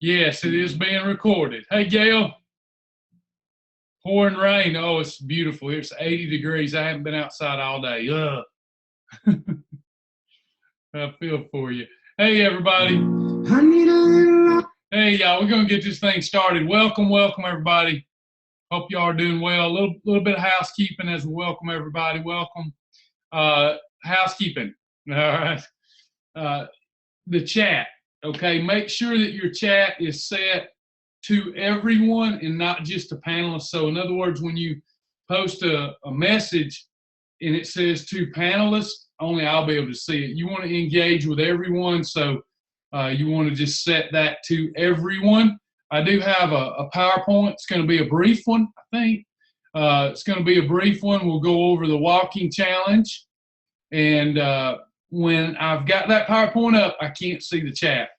Yes, it is being recorded. Hey, Gail, pouring rain. Oh, it's beautiful. It's 80 degrees. I haven't been outside all day. Ugh. I feel for you. Hey, everybody. Hey, y'all, we're going to get this thing started. Welcome, everybody. Hope y'all are doing well. A little bit of housekeeping as we welcome everybody. Welcome. Housekeeping. All right. The chat. Okay. Make sure that your chat is set to everyone and not just the panelists. So in other words, when you post a message and it says to panelists, only I'll be able to see it. You want to engage with everyone, so you want to just set that to everyone. I do have a PowerPoint. It's going to be a brief one, I think. It's going to be a brief one. We'll go over the walking challenge. And when I've got that PowerPoint up, I can't see the chat.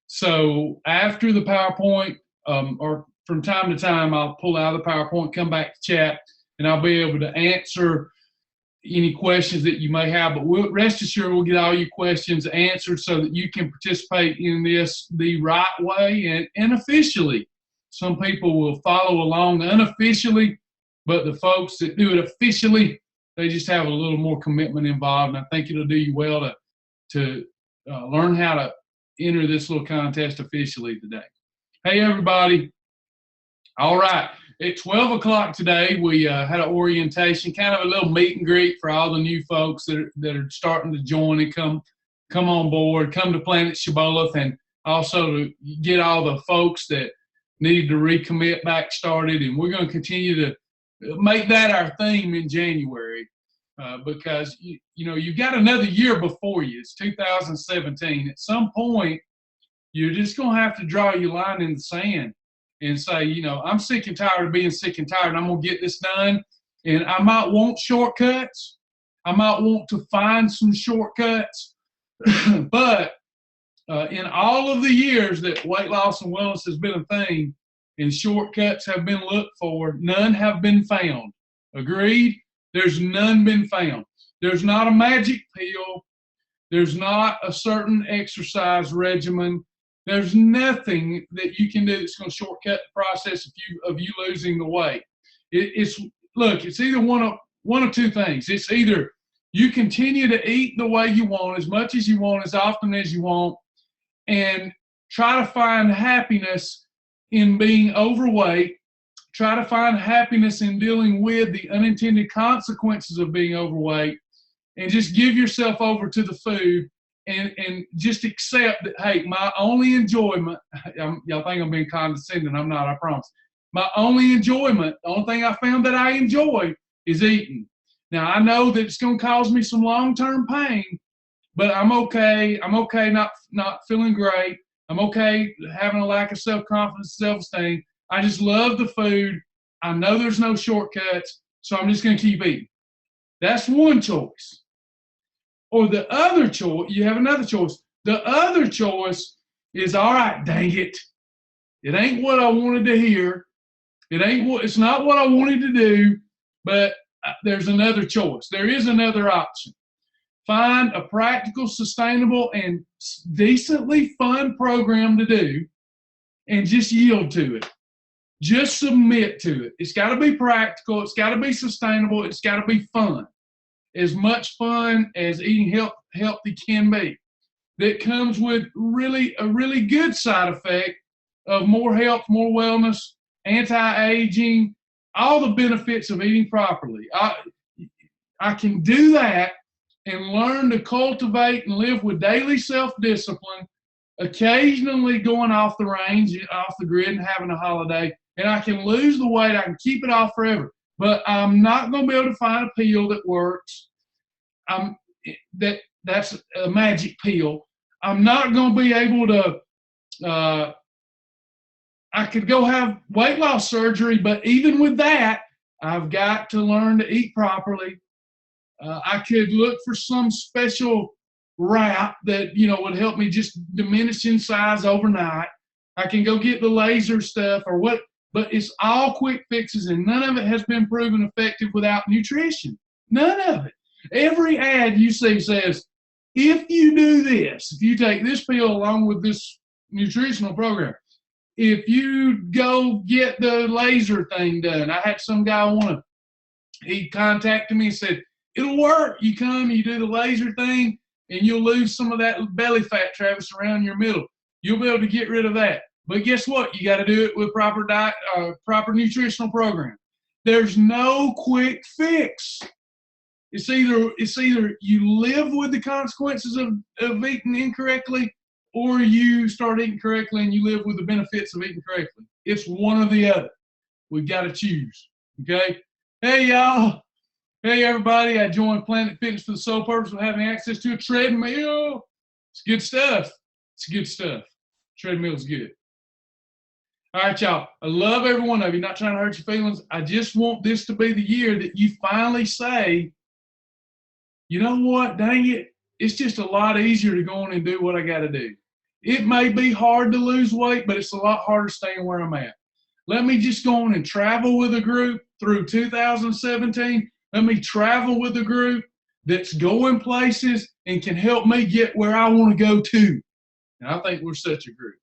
So after the PowerPoint, or from time to time, I'll pull out of the PowerPoint, come back to chat, and I'll be able to answer any questions that you may have. But rest assured, we'll get all your questions answered so that you can participate in this the right way and officially. Some people will follow along unofficially, but the folks that do it officially, they just have a little more commitment involved. And I think it'll do you well to learn how to enter this little contest officially today. Hey, everybody. All right. At 12 o'clock today, we had an orientation, kind of a little meet and greet for all the new folks that are starting to join and come on board, come to Planet Shibboleth, and also to get all the folks that needed to recommit back started. And we're going to continue to make that our theme in January because, you've got another year before you. It's 2017. At some point, you're just going to have to draw your line in the sand and say, I'm sick and tired of being sick and tired. I'm going to get this done. And I might want shortcuts. I might want to find some shortcuts. But in all of the years that weight loss and wellness has been a thing and shortcuts have been looked for, none have been found. Agreed? There's none been found. There's not a magic pill. There's not a certain exercise regimen. There's nothing that you can do that's going to shortcut the process of you losing the weight. It's either one of two things. It's either you continue to eat the way you want, as much as you want, as often as you want, and try to find happiness in being overweight. Try to find happiness in dealing with the unintended consequences of being overweight, and just give yourself over to the food. And just accept that, hey, my only enjoyment, y'all think I'm being condescending, I'm not, I promise. My only enjoyment, the only thing I found that I enjoy is eating. Now, I know that it's going to cause me some long-term pain, but I'm okay. I'm okay not feeling great. I'm okay having a lack of self-confidence, self-esteem. I just love the food. I know there's no shortcuts, so I'm just going to keep eating. That's one choice. Or the other choice, you have another choice. The other choice is, all right, dang it. It ain't what I wanted to hear. It's not what I wanted to do, but there's another choice. There is another option. Find a practical, sustainable, and decently fun program to do and just yield to it. Just submit to it. It's got to be practical. It's got to be sustainable. It's got to be fun. As much fun as eating healthy can be. That comes with a really good side effect of more health, more wellness, anti-aging, all the benefits of eating properly. I can do that and learn to cultivate and live with daily self-discipline, occasionally going off the range, off the grid and having a holiday, and I can lose the weight. I can keep it off forever. But I'm not going to be able to find a pill that works. That's a magic pill. I'm not going to be able to, I could go have weight loss surgery, but even with that, I've got to learn to eat properly. I could look for some special wrap that, would help me just diminish in size overnight. I can go get the laser stuff or what. But it's all quick fixes, and none of it has been proven effective without nutrition. None of it. Every ad you see says, if you do this, if you take this pill along with this nutritional program, if you go get the laser thing done, I had some guy he contacted me and said, it'll work. You come, you do the laser thing, and you'll lose some of that belly fat, Travis, around your middle. You'll be able to get rid of that. But guess what? You got to do it with proper diet, proper nutritional program. There's no quick fix. It's either you live with the consequences of eating incorrectly, or you start eating correctly and you live with the benefits of eating correctly. It's one or the other. We've got to choose. Okay? Hey, y'all. Hey, everybody. I joined Planet Fitness for the sole purpose of having access to a treadmill. It's good stuff. It's good stuff. Treadmill's good. All right, y'all. I love every one of you. Not trying to hurt your feelings. I just want this to be the year that you finally say, you know what? Dang it. It's just a lot easier to go on and do what I got to do. It may be hard to lose weight, but it's a lot harder staying where I'm at. Let me just go on and travel with a group through 2017. Let me travel with a group that's going places and can help me get where I want to go to. And I think we're such a group.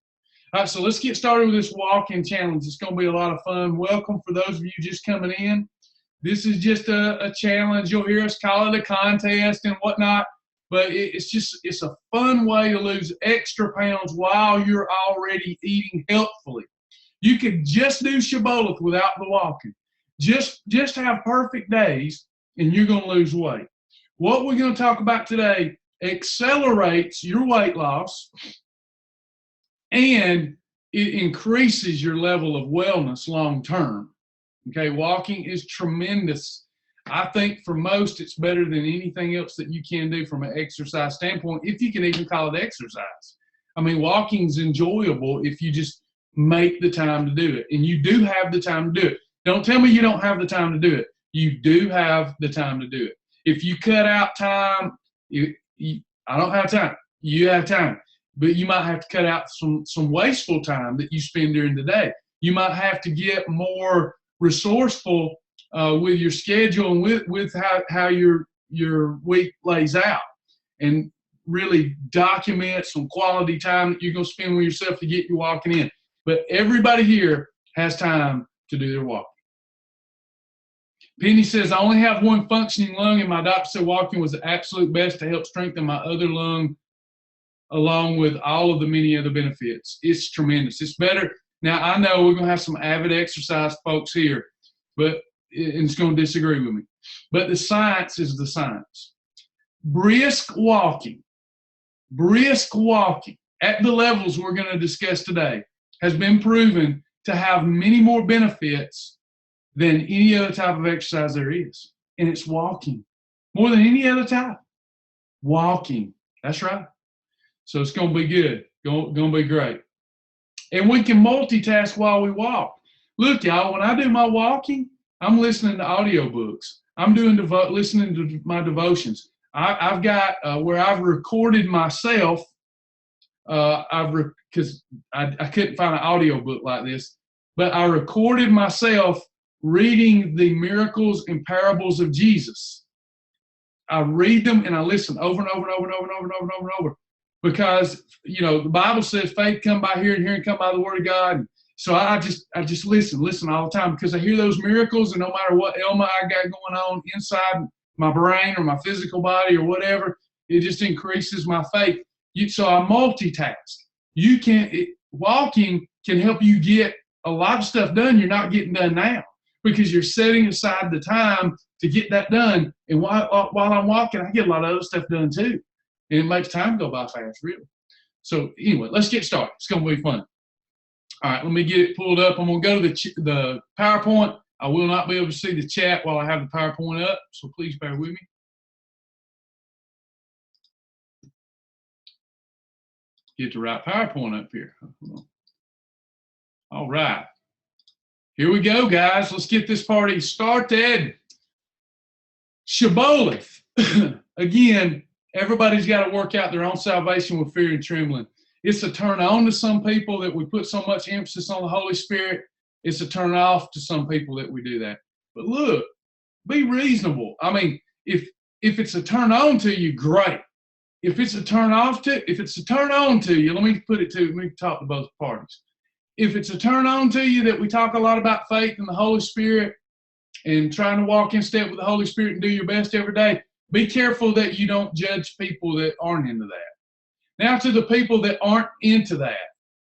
All right, so let's get started with this walk-in challenge. It's going to be a lot of fun. Welcome for those of you just coming in. This is just a challenge. You'll hear us call it a contest and whatnot, but it's a fun way to lose extra pounds while you're already eating healthfully. You could just do Shibboleth without the walking. Just have perfect days, and you're going to lose weight. What we're going to talk about today accelerates your weight loss, and it increases your level of wellness long term. Okay, walking is tremendous. I think for most it's better than anything else that you can do from an exercise standpoint, if you can even call it exercise. I mean, walking's enjoyable if you just make the time to do it. And you do have the time to do it. Don't tell me you don't have the time to do it. You do have the time to do it. If you cut out time, I don't have time. You have time. But you might have to cut out some wasteful time that you spend during the day. You might have to get more resourceful with your schedule and with how your week lays out, and really document some quality time that you're going to spend with yourself to get you walking in. But everybody here has time to do their walking. Penny says, I only have one functioning lung, and my doctor said walking was the absolute best to help strengthen my other lung, along with all of the many other benefits. It's tremendous. It's better. Now, I know we're going to have some avid exercise folks here, but it's going to disagree with me. But the science is the science. Brisk walking at the levels we're going to discuss today has been proven to have many more benefits than any other type of exercise there is. And it's walking. More than any other type. Walking. That's right. So it's going to be good. Going to be great. And we can multitask while we walk. Look, y'all, when I do my walking, I'm listening to audiobooks. I'm listening to my devotions. I've got where I've recorded myself. Because I couldn't find an audiobook like this, but I recorded myself reading the miracles and parables of Jesus. I read them and I listen over and over and over and over and over and over and over and over. Because, the Bible says faith come by hearing, hearing come by the word of God. And so I just listen all the time, because I hear those miracles, and no matter what ailment I got going on inside my brain or my physical body or whatever, it just increases my faith. So I multitask. Walking can help you get a lot of stuff done you're not getting done now, because you're setting aside the time to get that done. And while I'm walking, I get a lot of other stuff done too. And it makes time go by fast, really. So anyway, let's get started. It's going to be fun. All right, let me get it pulled up. I'm going to go to the PowerPoint. I will not be able to see the chat while I have the PowerPoint up, so please bear with me. Get the right PowerPoint up here. All right. Here we go, guys. Let's get this party started. Shibboleth. Again, everybody's got to work out their own salvation with fear and trembling. It's a turn on to some people that we put so much emphasis on the Holy Spirit. It's a turn off to some people that we do that. But look, be reasonable. I mean, if it's a turn on to you, great. If it's a turn on to you, let me talk to both parties. if it's a turn on to you that we talk a lot about faith and the Holy Spirit and trying to walk in step with the Holy Spirit and do your best every day, be careful that you don't judge people that aren't into that. Now to the people that aren't into that,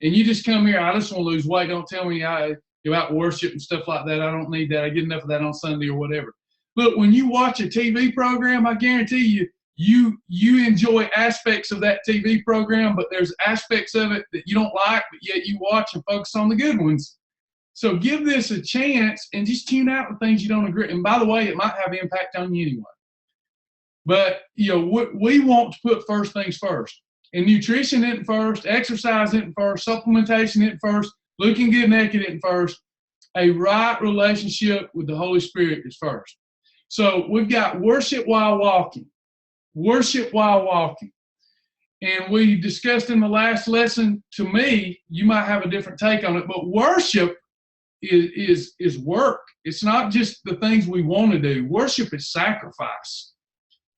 and you just come here, I just want to lose weight, don't tell me you're out worship and stuff like that. I don't need that. I get enough of that on Sunday or whatever. Look, when you watch a TV program, I guarantee you enjoy aspects of that TV program, but there's aspects of it that you don't like, but yet you watch and focus on the good ones. So give this a chance and just tune out the things you don't agree. And by the way, it might have impact on you anyway. But we want to put first things first. And nutrition isn't first, exercise isn't first, supplementation isn't first, looking good naked isn't first. A right relationship with the Holy Spirit is first. So we've got worship while walking. Worship while walking. And we discussed in the last lesson, to me, you might have a different take on it, but worship is work. It's not just the things we want to do. Worship is sacrifice.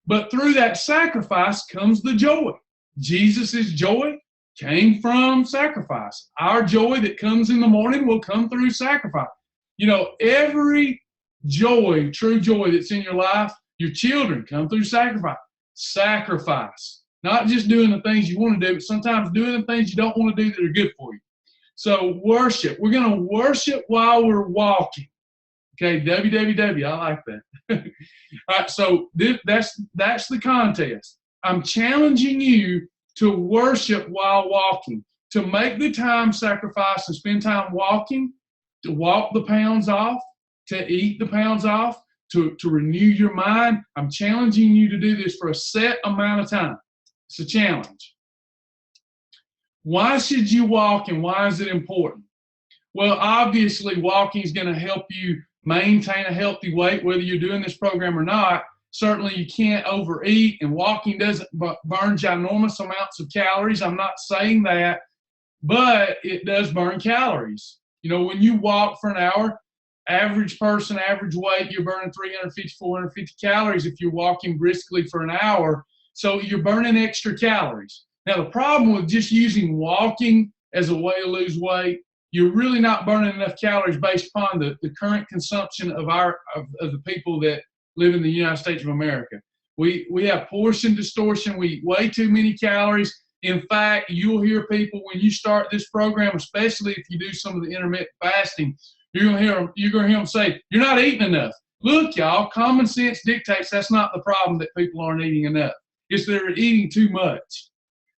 But through that sacrifice comes the joy. Jesus' joy came from sacrifice. Our joy that comes in the morning will come through sacrifice. Every joy, true joy that's in your life, your children come through sacrifice. Sacrifice. Not just doing the things you want to do, but sometimes doing the things you don't want to do that are good for you. So worship. We're going to worship while we're walking. Okay, WWW. I like that. All right, so that's the contest. I'm challenging you to worship while walking, to make the time sacrifice and spend time walking, to walk the pounds off, to eat the pounds off, to renew your mind. I'm challenging you to do this for a set amount of time. It's a challenge. Why should you walk and why is it important? Well, obviously, walking is going to help you maintain a healthy weight, whether you're doing this program or not. Certainly, you can't overeat, and walking doesn't burn ginormous amounts of calories. I'm not saying that, but it does burn calories. When you walk for an hour, average person, average weight, you're burning 350, 450 calories if you're walking briskly for an hour. So you're burning extra calories. Now, the problem with just using walking as a way to lose weight, you're really not burning enough calories based upon the current consumption of the people that live in the United States of America. We have portion distortion. We eat way too many calories. In fact, you'll hear people when you start this program, especially if you do some of the intermittent fasting, you're going to hear them say, "You're not eating enough." Look, y'all, common sense dictates that's not the problem that people aren't eating enough. It's they're eating too much.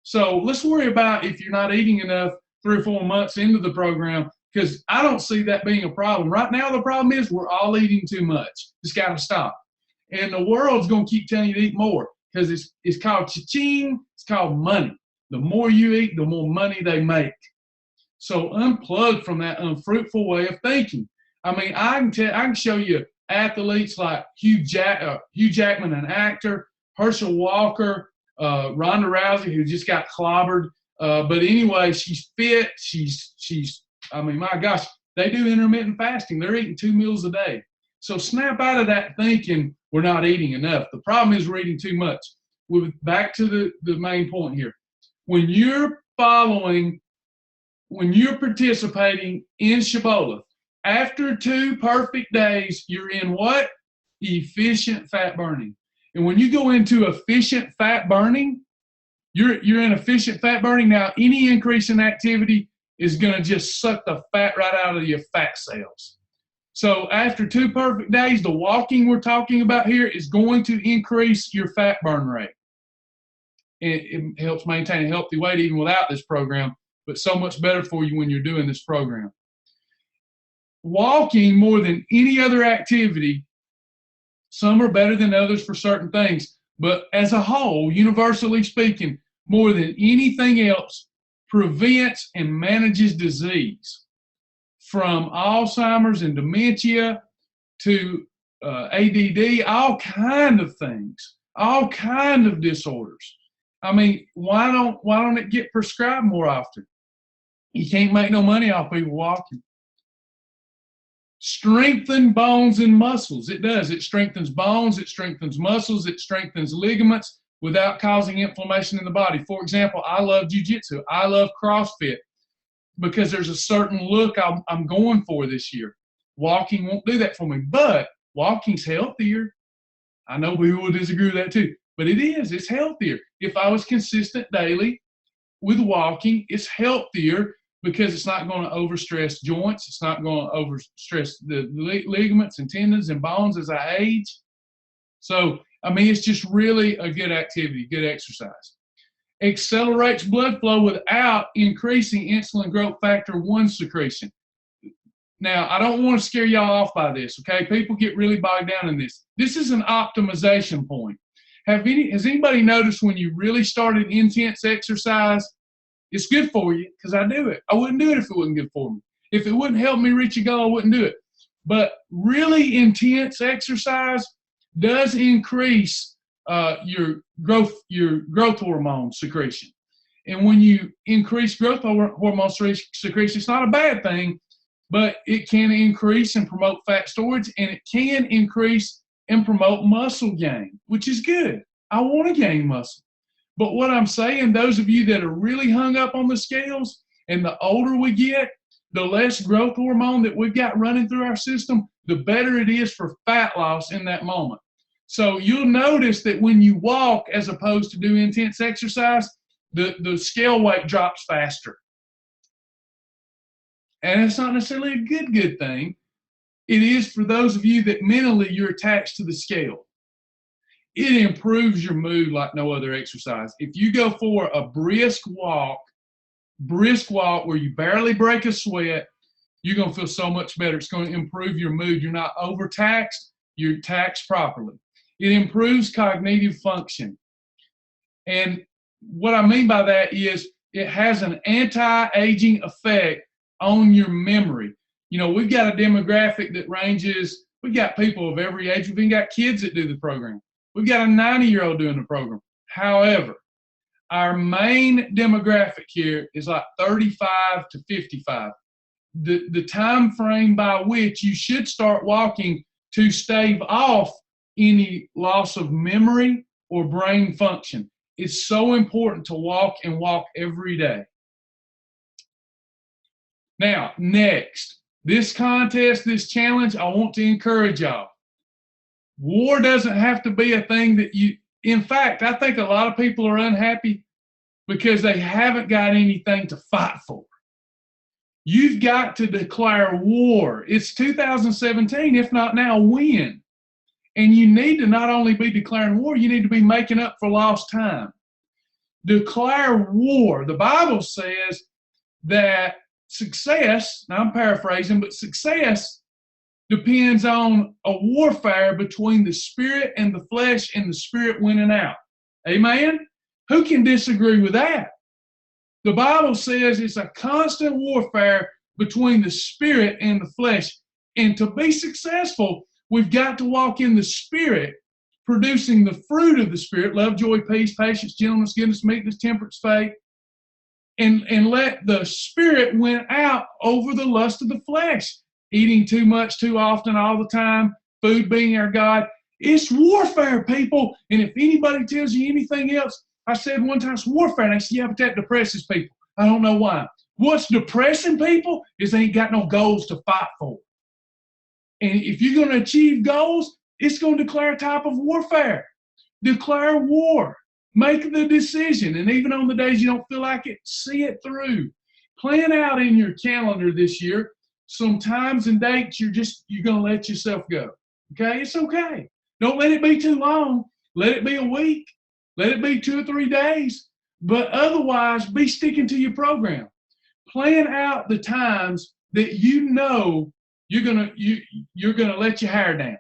So let's worry about if you're not eating enough 3 or 4 months into the program, because I don't see that being a problem. Right now, the problem is we're all eating too much. It's got to stop. And the world's going to keep telling you to eat more because it's called cha-ching. It's called money. The more you eat, the more money they make. So unplug from that unfruitful way of thinking. I mean, I can show you athletes like Hugh Jackman, an actor, Herschel Walker, Ronda Rousey, who just got clobbered. But anyway, she's fit. I mean, my gosh, they do intermittent fasting. They're eating 2 meals a day. So snap out of that thinking we're not eating enough. The problem is we're eating too much. Back to the main point here. When you're participating in Shibboleth, after 2 perfect days, you're in what? Efficient fat burning. And when you go into efficient fat burning, you're in efficient fat burning. Now, any increase in activity is going to just suck the fat right out of your fat cells. So after 2 perfect days, the walking we're talking about here is going to increase your fat burn rate. It helps maintain a healthy weight even without this program, but so much better for you when you're doing this program. Walking more than any other activity, some are better than others for certain things, but as a whole, universally speaking, more than anything else, prevents and manages disease. From Alzheimer's and dementia to ADD, all kind of things, all kind of disorders. I mean, why don't it get prescribed more often? You can't make no money off people walking. Strengthen bones and muscles. It does. It strengthens bones. It strengthens muscles. It strengthens ligaments without causing inflammation in the body. For example, I love jiu-jitsu. I love CrossFit. because there's a certain look I'm going for this year. Walking won't do that for me, but walking's healthier. I know people will disagree with that too, but it's healthier. If I was consistent daily with walking, it's healthier because it's not going to overstress joints. It's not going to overstress the ligaments and tendons and bones as I age. So, I mean, it's just really a good activity, good exercise. Accelerates blood flow without increasing insulin growth factor 1 secretion. Now, I don't want to scare y'all off by this, okay? People get really bogged down in this. This is an optimization point. Has anybody noticed when you really started intense exercise, it's good for you because I do it. I wouldn't do it if it wasn't good for me. If it wouldn't help me reach a goal, I wouldn't do it. But really intense exercise does increase your growth hormone secretion. And when you increase growth hormone secretion, it's not a bad thing, but it can increase and promote fat storage, and it can increase and promote muscle gain, which is good. I want to gain muscle. But what I'm saying, those of you that are really hung up on the scales, and the older we get, the less growth hormone that we've got running through our system, the better it is for fat loss in that moment. So you'll notice that when you walk as opposed to do intense exercise, the scale weight drops faster. And it's not necessarily a good thing. It is for those of you that mentally you're attached to the scale. It improves your mood like no other exercise. If you go for a brisk walk where you barely break a sweat, you're going to feel so much better. It's going to improve your mood. You're not overtaxed. You're taxed properly. It improves cognitive function. And what I mean by that is it has an anti-aging effect on your memory. You know, we've got a demographic that ranges, we've got people of every age. We've even got kids that do the program. We've got a 90-year-old doing the program. However, our main demographic here is like 35 to 55. The time frame by which you should start walking to stave off any loss of memory or brain function. It's so important to walk and walk every day. Now, next, this contest, this challenge, I want to encourage y'all. War doesn't have to be a thing that in fact, I think a lot of people are unhappy because they haven't got anything to fight for. You've got to declare war. It's 2017, if not now, win. And you need to not only be declaring war, you need to be making up for lost time. Declare war. The Bible says that success, now I'm paraphrasing, but success depends on a warfare between the spirit and the flesh and the spirit winning out. Amen? Who can disagree with that? The Bible says it's a constant warfare between the spirit and the flesh. And to be successful, we've got to walk in the spirit, producing the fruit of the spirit, love, joy, peace, patience, gentleness, goodness, meekness, temperance, faith, and let the spirit win out over the lust of the flesh. Eating too much, too often, all the time, food being our God. It's warfare, people. And if anybody tells you anything else, I said one time it's warfare, and I said, yeah, but that depresses people. I don't know why. What's depressing people is they ain't got no goals to fight for. And if you're going to achieve goals, it's going to declare a type of warfare. Declare war. Make the decision. And even on the days you don't feel like it, see it through. Plan out in your calendar this year some times and dates you're going to let yourself go. Okay? It's okay. Don't let it be too long. Let it be a week. Let it be 2 or 3 days. But otherwise, be sticking to your program. Plan out the times that you know you're gonna let your hair down.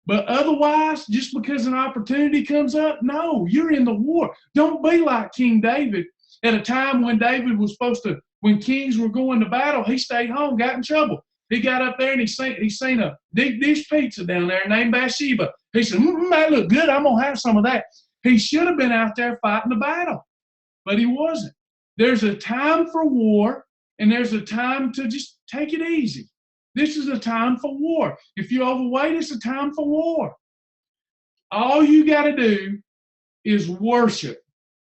But otherwise, just because an opportunity comes up, no, you're in the war. Don't be like King David at a time when David was when kings were going to battle, he stayed home, got in trouble. He got up there and he seen a deep dish pizza down there named Bathsheba. He said, that look good, I'm gonna have some of that. He should have been out there fighting the battle, but he wasn't. There's a time for war, and there's a time to just take it easy. This is a time for war. If you're overweight, it's a time for war. All you got to do is worship,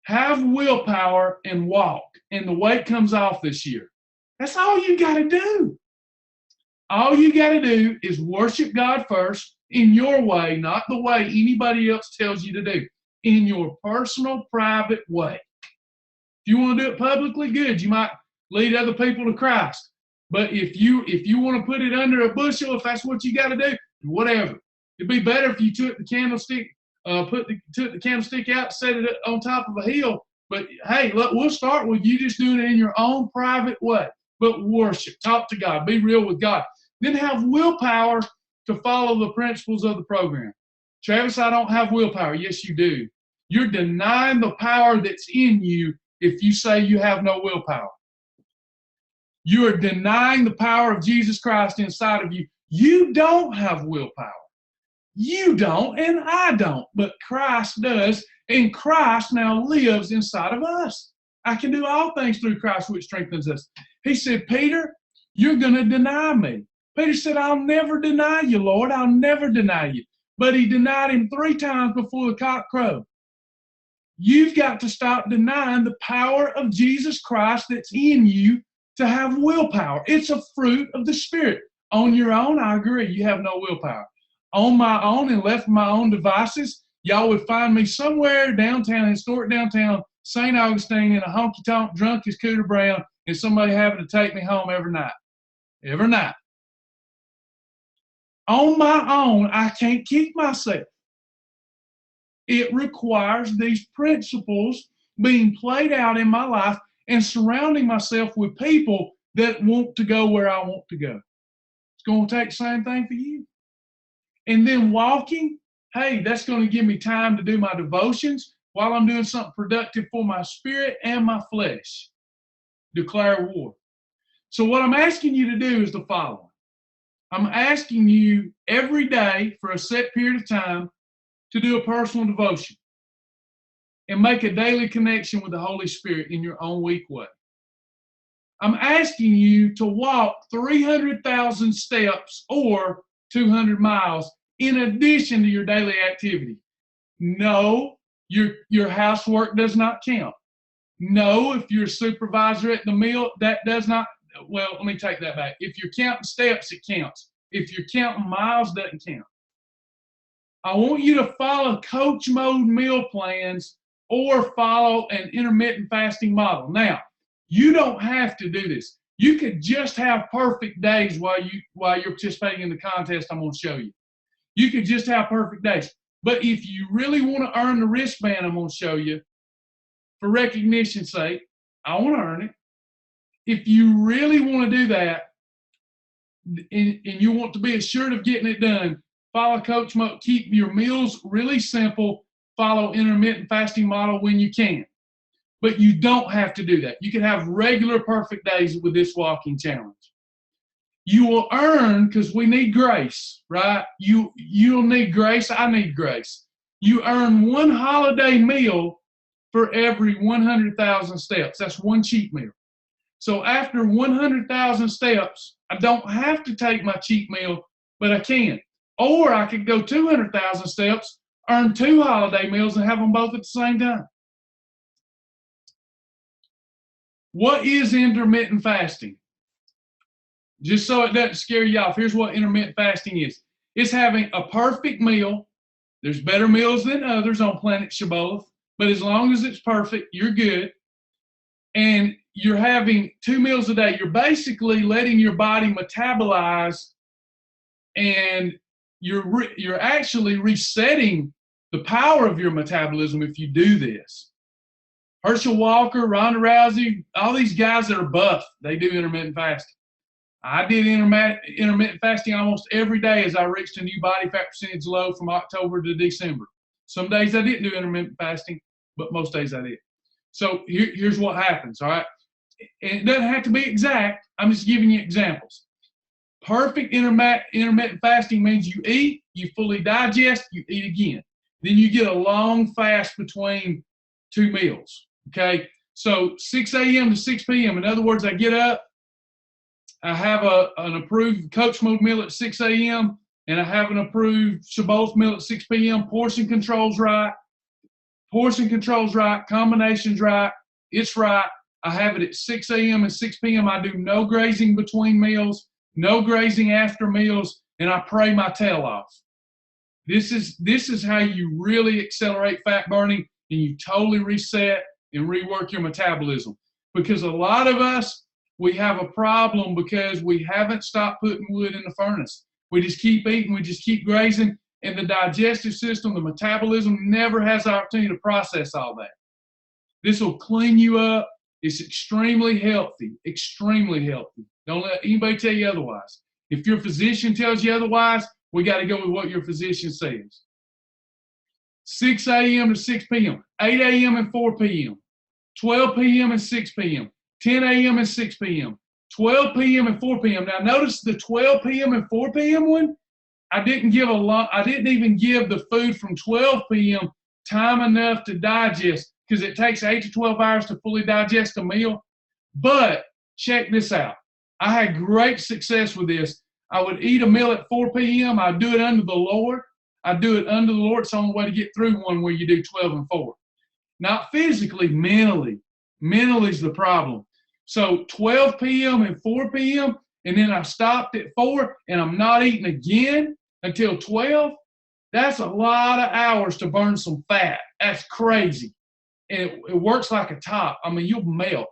have willpower, and walk, and the weight comes off this year. That's all you got to do. All you got to do is worship God first in your way, not the way anybody else tells you to do, in your personal, private way. If you want to do it publicly, good. You might lead other people to Christ. But if you want to put it under a bushel, if that's what you got to do, whatever. It'd be better if you took the candlestick, took the candlestick out, set it on top of a hill. But hey, look, we'll start with you just doing it in your own private way. But worship, talk to God, be real with God. Then have willpower to follow the principles of the program. Travis, I don't have willpower. Yes, you do. You're denying the power that's in you if you say you have no willpower. You are denying the power of Jesus Christ inside of you. You don't have willpower. You don't, and I don't, but Christ does, and Christ now lives inside of us. I can do all things through Christ which strengthens us. He said, Peter, you're going to deny me. Peter said, I'll never deny you, Lord. I'll never deny you. But he denied him 3 times before the cock crowed. You've got to stop denying the power of Jesus Christ that's in you to have willpower. It's a fruit of the Spirit. On your own, I agree, you have no willpower. On my own and left my own devices, y'all would find me somewhere downtown, historic downtown, St. Augustine, in a honky-tonk, drunk as Cooter Brown, and somebody having to take me home every night. Every night. On my own, I can't keep myself. It requires these principles being played out in my life and surrounding myself with people that want to go where I want to go. It's going to take the same thing for you. And then walking, hey, that's going to give me time to do my devotions while I'm doing something productive for my spirit and my flesh. Declare war. So what I'm asking you to do is the following. I'm asking you every day for a set period of time to do a personal devotion and make a daily connection with the Holy Spirit in your own weak way. I'm asking you to walk 300,000 steps or 200 miles in addition to your daily activity. No, your housework does not count. No, if you're a supervisor at the mill, that does not. Well, let me take that back. If you're counting steps, it counts. If you're counting miles, it doesn't count. I want you to follow coach mode meal plans or follow an intermittent fasting model. Now, you don't have to do this. You could just have perfect days while you're participating in the contest I'm going to show you. You could just have perfect days. But if you really want to earn the wristband I'm going to show you, for recognition's sake, I want to earn it. If you really want to do that, and you want to be assured of getting it done, follow coach mode. Keep your meals really simple. Follow intermittent fasting model when you can. But you don't have to do that. You can have regular perfect days with this walking challenge. You will earn, because we need grace, right? You'll need grace. I need grace. You earn one holiday meal for every 100,000 steps. That's one cheat meal. So after 100,000 steps, I don't have to take my cheat meal, but I can. Or I could go 200,000 steps, earn 2 holiday meals, and have them both at the same time. What is intermittent fasting? Just so it doesn't scare you off, here's what intermittent fasting is. It's having a perfect meal. There's better meals than others on planet Shibboleth, but as long as it's perfect, you're good. And you're having 2 meals a day. You're basically letting your body metabolize, and you're actually resetting the power of your metabolism if you do this. Herschel Walker, Ronda Rousey, all these guys that are buff, they do intermittent fasting. I did intermittent fasting almost every day as I reached a new body fat percentage low from October to December. Some days I didn't do intermittent fasting, but most days I did. So here's what happens, all right? And it doesn't have to be exact. I'm just giving you examples. Perfect intermittent fasting means you eat, you fully digest, you eat again. Then you get a long fast between 2 meals, okay? So 6 a.m. to 6 p.m. In other words, I get up, I have an approved coach mode meal at 6 a.m., and I have an approved Shibboleth meal at 6 p.m. Portion control's right. Portion control's right. Combination's right. It's right. I have it at 6 a.m. and 6 p.m. I do no grazing between meals, no grazing after meals, and I pray my tail off. This is how you really accelerate fat burning, and you totally reset and rework your metabolism. Because a lot of us, we have a problem because we haven't stopped putting wood in the furnace. We just keep eating, we just keep grazing, and the digestive system, the metabolism never has the opportunity to process all that. This will clean you up. It's extremely healthy, extremely healthy. Don't let anybody tell you otherwise. If your physician tells you otherwise, we got to go with what your physician says. 6 a.m. to 6 p.m., 8 a.m. and 4 p.m., 12 p.m. and 6 p.m., 10 a.m. and 6 p.m., 12 p.m. and 4 p.m. Now notice the 12 p.m. and 4 p.m. one, I didn't even give the food from 12 p.m. time enough to digest, because it takes 8 to 12 hours to fully digest a meal. But check this out. I had great success with this. I would eat a meal at 4 p.m. I'd do it under the Lord. I'd do it under the Lord. It's the only way to get through one where you do 12 and 4. Not physically, mentally. Mentally is the problem. So 12 p.m. and 4 p.m., and then I stopped at 4, and I'm not eating again until 12. That's a lot of hours to burn some fat. That's crazy. And it works like a top. I mean, you'll melt.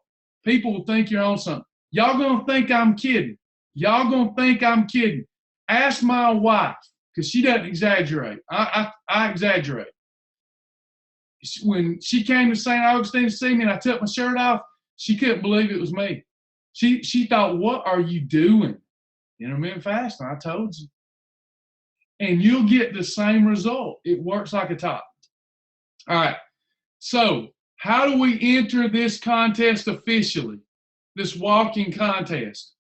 People will think you're on something. Y'all gonna think I'm kidding. Y'all gonna think I'm kidding. Ask my wife, because she doesn't exaggerate. I exaggerate. When she came to St. Augustine to see me and I took my shirt off, she couldn't believe it was me. She thought, what are you doing? Intermittent fasting, I told you. And you'll get the same result. It works like a top. All right. So how do we enter this contest officially, this walking contest?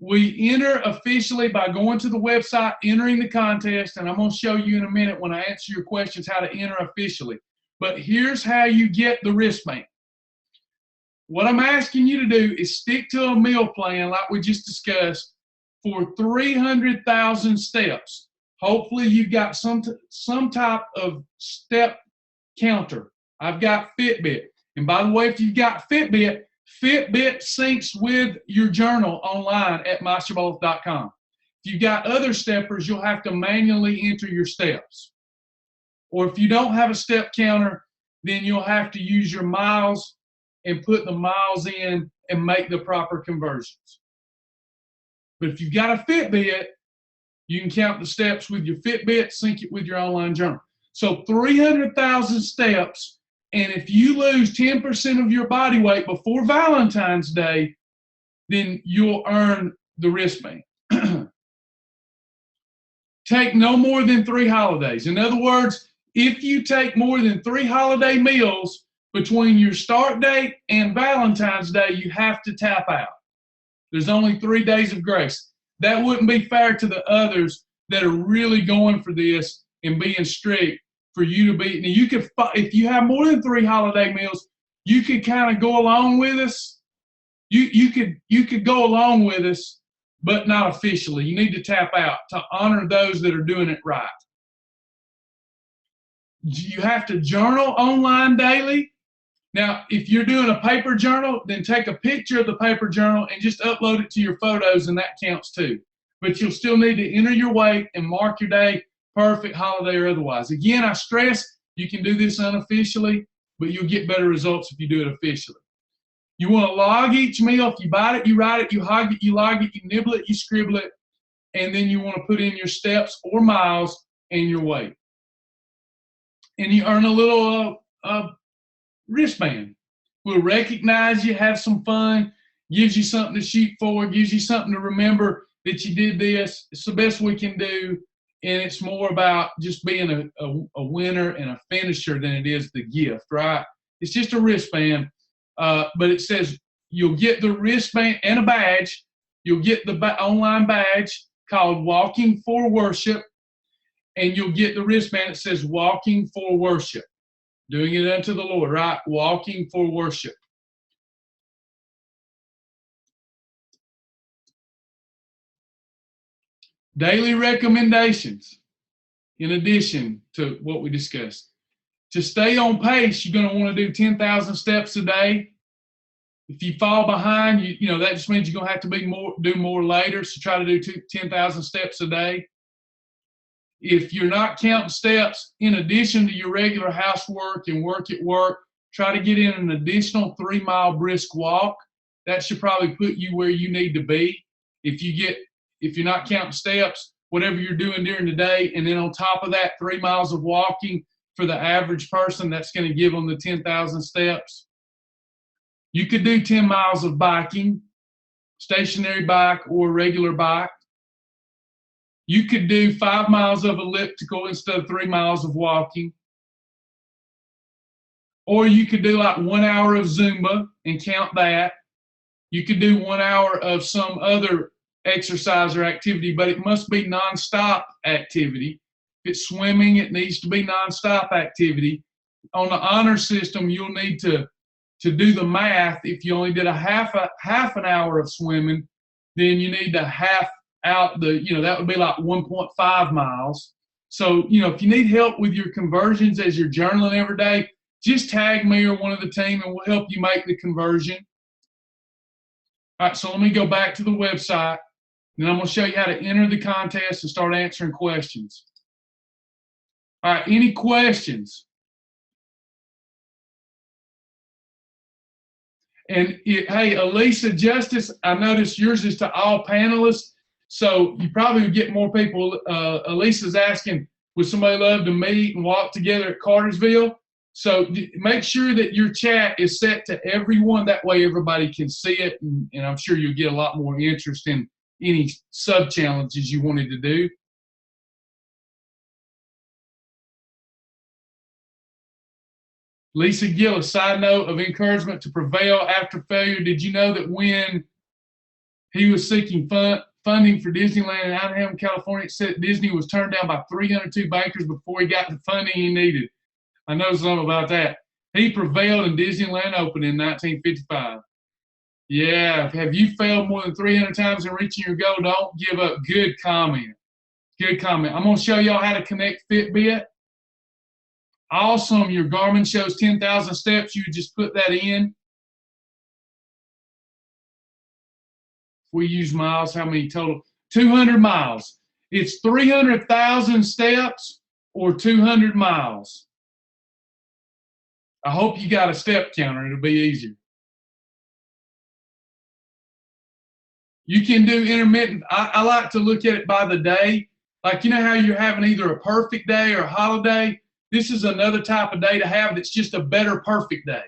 We enter officially by going to the website, entering the contest, and I'm going to show you in a minute when I answer your questions how to enter officially. But here's how you get the wristband. What I'm asking you to do is stick to a meal plan like we just discussed for 300,000 steps. Hopefully you've got some type of step counter. I've got Fitbit. And by the way, if you've got Fitbit, Fitbit syncs with your journal online at meisterboth.com. If you've got other steppers, you'll have to manually enter your steps. Or if you don't have a step counter, then you'll have to use your miles and put the miles in and make the proper conversions. But if you've got a Fitbit, you can count the steps with your Fitbit, sync it with your online journal. So 300,000 steps, and if you lose 10% of your body weight before Valentine's Day, then you'll earn the wristband. Take no more than 3 holidays. In other words, if you take more than 3 holiday meals between your start date and Valentine's Day, you have to tap out. There's only 3 days of grace. That wouldn't be fair to the others that are really going for this and being strict for you to be. Now you could, if you have more than 3 holiday meals, you could kind of go along with us. You could go along with us, but not officially. You need to tap out to honor those that are doing it right. You have to journal online daily. Now, if you're doing a paper journal, then take a picture of the paper journal and just upload it to your photos, and that counts too. But you'll still need to enter your weight and mark your day, perfect, holiday, or otherwise. Again, I stress you can do this unofficially, but you'll get better results if you do it officially. You want to log each meal. If you bite it, you write it, you hog it, you log it, you nibble it, you scribble it, and then you want to put in your steps or miles and your weight. And you earn a little wristband. Will recognize you, have some fun, gives you something to shoot for, gives you something to remember that you did this. It's the best we can do, and it's more about just being a winner and a finisher than it is the gift, right? It's just a wristband, but it says you'll get the wristband and a badge. You'll get the online badge called Walking for Worship, and you'll get the wristband that says Walking for Worship. Doing it unto the Lord, right? Walking for worship. Daily recommendations, in addition to what we discussed. To stay on pace, you're going to want to do 10,000 steps a day. If you fall behind, you know that just means you're gonna have to do more later. So try to do 10,000 steps a day. If you're not counting steps, in addition to your regular housework and work at work, try to get in an additional 3-mile brisk walk. That should probably put you where you need to be. If you're not counting steps, whatever you're doing during the day, and then on top of that, 3 miles of walking for the average person, that's going to give them the 10,000 steps. You could do 10 miles of biking, stationary bike or regular bike. You could do 5 miles of elliptical instead of 3 miles of walking. Or you could do like 1 hour of Zumba and count that. You could do 1 hour of some other exercise or activity, but it must be nonstop activity. If it's swimming, it needs to be nonstop activity. On the honor system, you'll need to do the math. If you only did a half an hour of swimming, then you need to half out that would be like 1.5 miles. So, if you need help with your conversions as you're journaling every day, just tag me or one of the team and we'll help you make the conversion. All right, so let me go back to the website, and I'm going to show you how to enter the contest and start answering questions. All right, any questions? And hey, Elisa Justice, I noticed yours is to all panelists, so you probably would get more people. Elisa's asking, would somebody love to meet and walk together at Cartersville? So make sure that your chat is set to everyone. That way everybody can see it, and I'm sure you'll get a lot more interest in any sub-challenges you wanted to do. Lisa Gill, a side note of encouragement to prevail after failure. Did you know that when he was seeking funding for Disneyland in Anaheim, California, it said Disney was turned down by 302 bankers before he got the funding he needed? I know something about that. He prevailed in Disneyland Open in 1955. Yeah, have you failed more than 300 times in reaching your goal? Don't give up. Good comment. Good comment. I'm going to show y'all how to connect Fitbit. Awesome. Your Garmin shows 10,000 steps. You just put that in. If we use miles, how many total? 200 miles. It's 300,000 steps or 200 miles. I hope you got a step counter. It'll be easier. You can do intermittent. I like to look at it by the day. Like, you know how you're having either a perfect day or a holiday? This is another type of day to have that's just a better perfect day.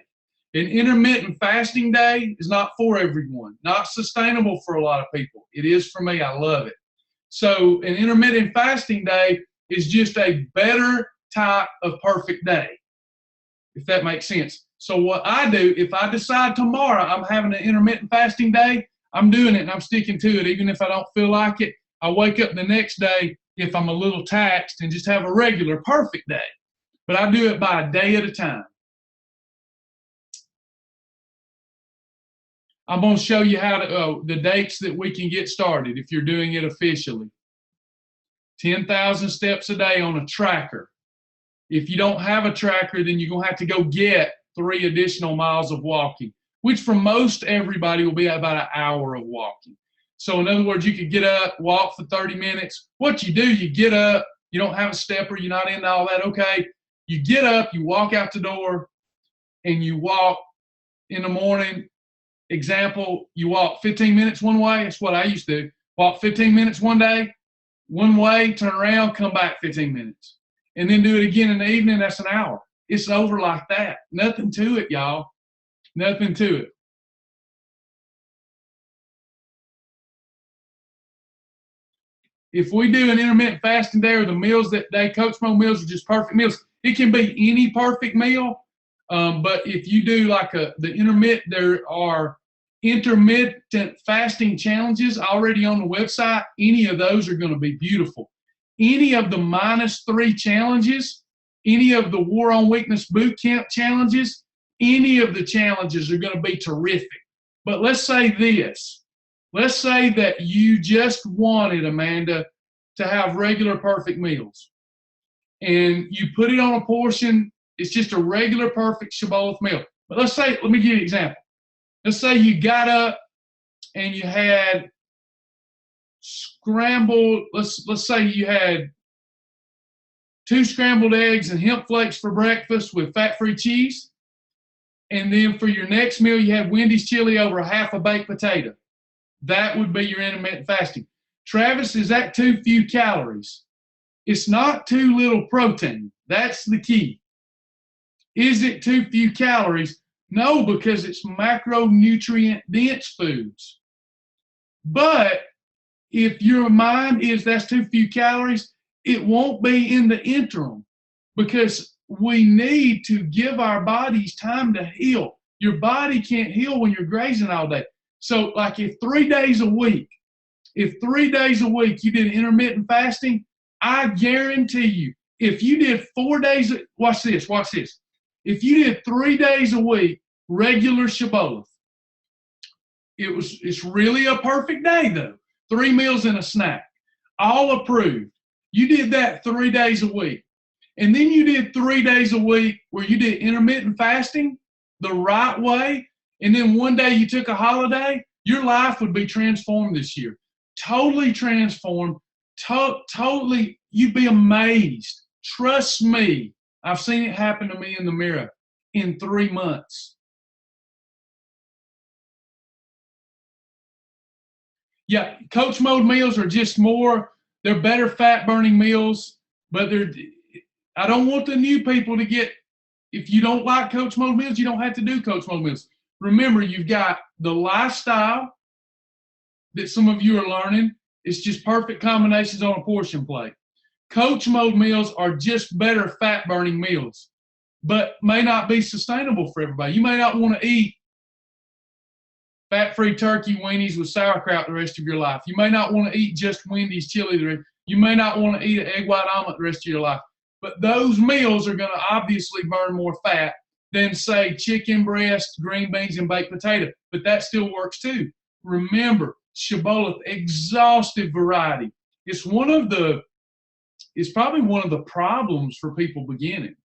An intermittent fasting day is not for everyone, not sustainable for a lot of people. It is for me. I love it. So an intermittent fasting day is just a better type of perfect day, if that makes sense. So what I do, if I decide tomorrow I'm having an intermittent fasting day, I'm doing it and I'm sticking to it. Even if I don't feel like it, I wake up the next day if I'm a little taxed and just have a regular perfect day. But I do it by a day at a time. I'm going to show you how to the dates that we can get started if you're doing it officially. 10,000 steps a day on a tracker. If you don't have a tracker, then you're going to have to go get 3 additional miles of walking, which for most everybody will be about an hour of walking. So in other words, you could get up, walk for 30 minutes. What you do, you get up, you don't have a stepper, you're not into all that, okay. You get up, you walk out the door, and you walk in the morning. Example, you walk 15 minutes one way. That's what I used to do. Walk 15 minutes one day, one way, turn around, come back 15 minutes. And then do it again in the evening, that's an hour. It's over like that. Nothing to it, y'all. Nothing to it. If we do an intermittent fasting day or the meals that day, Coach Mo meals are just perfect meals. It can be any perfect meal, but if you do like there are intermittent fasting challenges already on the website. Any of those are going to be beautiful. Any of the -3 challenges, any of the War on Weakness boot camp challenges, any of the challenges are going to be terrific. But let's say this. Let's say that you just wanted, Amanda, to have regular perfect meals. And you put it on a portion, it's just a regular perfect Shibboleth meal. But let's say, let me give you an example. let's say you got up and you had scrambled, let's say you had 2 scrambled eggs and hemp flakes for breakfast with fat-free cheese. And then for your next meal, you have Wendy's chili over half a baked potato. That would be your intermittent fasting. Travis, is that too few calories? It's not too little protein. That's the key. Is it too few calories? No, because it's macronutrient dense foods. But if your mind is that's too few calories, it won't be in the interim, because we need to give our bodies time to heal. Your body can't heal when you're grazing all day. So like if 3 days a week you did intermittent fasting, I guarantee you, if you did 4 days, watch this. If you did 3 days a week, regular Shibboleth, it's really a perfect day though. 3 meals and a snack, all approved. You did that 3 days a week. And then you did 3 days a week where you did intermittent fasting the right way. And then one day you took a holiday, your life would be transformed this year. Totally transformed. Totally, you'd be amazed. Trust me. I've seen it happen to me in the mirror in 3 months. Yeah, coach mode meals are just they're better fat burning meals, but I don't want the new people to get, if you don't like coach mode meals, you don't have to do coach mode meals. Remember, you've got the lifestyle that some of you are learning. It's just perfect combinations on a portion plate. Coach mode meals are just better fat burning meals, but may not be sustainable for everybody. You may not want to eat fat-free turkey weenies with sauerkraut the rest of your life. You may not want to eat just Wendy's chili. You may not want to eat an egg white omelet the rest of your life. But those meals are going to obviously burn more fat than, say, chicken breast, green beans, and baked potato. But that still works too. Remember, Shibboleth, exhaustive variety. It's probably one of the problems for people beginning.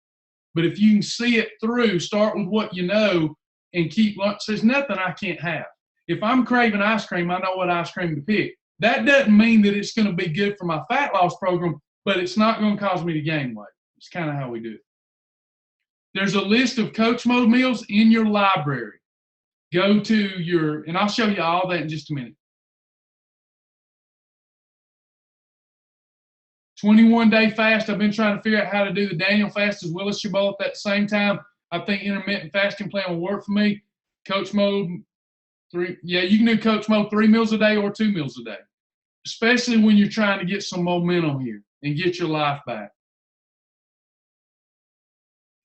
But if you can see it through, start with what you know, and keep learning. There's nothing I can't have. If I'm craving ice cream, I know what ice cream to pick. That doesn't mean that it's going to be good for my fat loss program, but it's not going to cause me to gain weight. It's kind of how we do it. There's a list of coach mode meals in your library. Go to and I'll show you all that in just a minute. 21-day fast. I've been trying to figure out how to do the Daniel fast as well as Shibboleth at the same time. I think intermittent fasting plan will work for me. Coach mode, you can do coach mode 3 meals a day or 2 meals a day, especially when you're trying to get some momentum here and get your life back.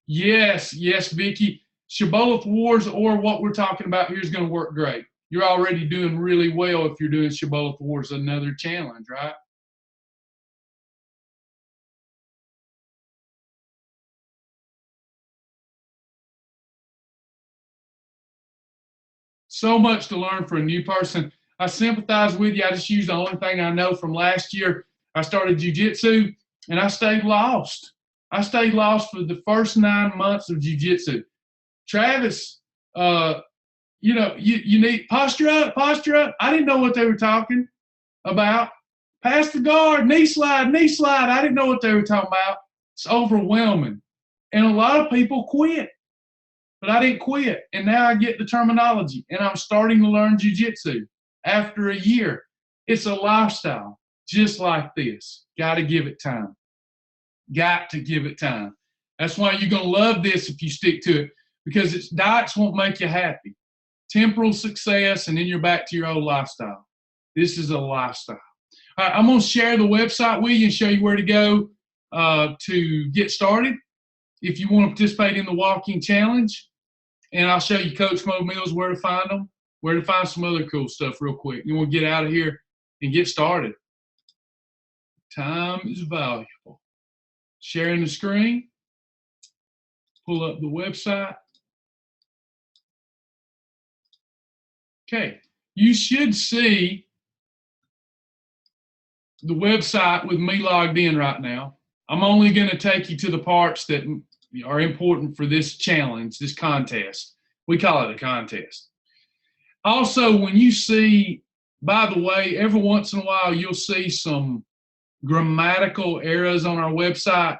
Yes, Vicky. Shibboleth Wars, or what we're talking about here, is going to work great. You're already doing really well if you're doing Shibboleth Wars, another challenge, right? So much to learn for a new person. I sympathize with you. I just used the only thing I know from last year. I started jiu-jitsu and I stayed lost. I stayed lost for the first 9 months of jiu-jitsu. Travis, you need posture up. I didn't know what they were talking about. Pass the guard, knee slide. I didn't know what they were talking about. It's overwhelming. And a lot of people quit. But I didn't quit, and now I get the terminology, and I'm starting to learn jiu-jitsu after a year. It's a lifestyle, just like this. Got to give it time. Got to give it time. That's why you're going to love this if you stick to it, because diets won't make you happy. Temporal success, and then you're back to your old lifestyle. This is a lifestyle. All right, I'm going to share the website with you and show you where to go to get started if you want to participate in the walking challenge. And I'll show you coach mode meals, where to find them, where to find some other cool stuff real quick. You want to get out of here and get started. Time is valuable. Sharing the screen. Pull up the website. Okay. You should see the website with me logged in right now. I'm only going to take you to the parts that are important for this challenge, this contest. We call it a contest. Also, when you see, by the way, every once in a while you'll see some grammatical errors on our website.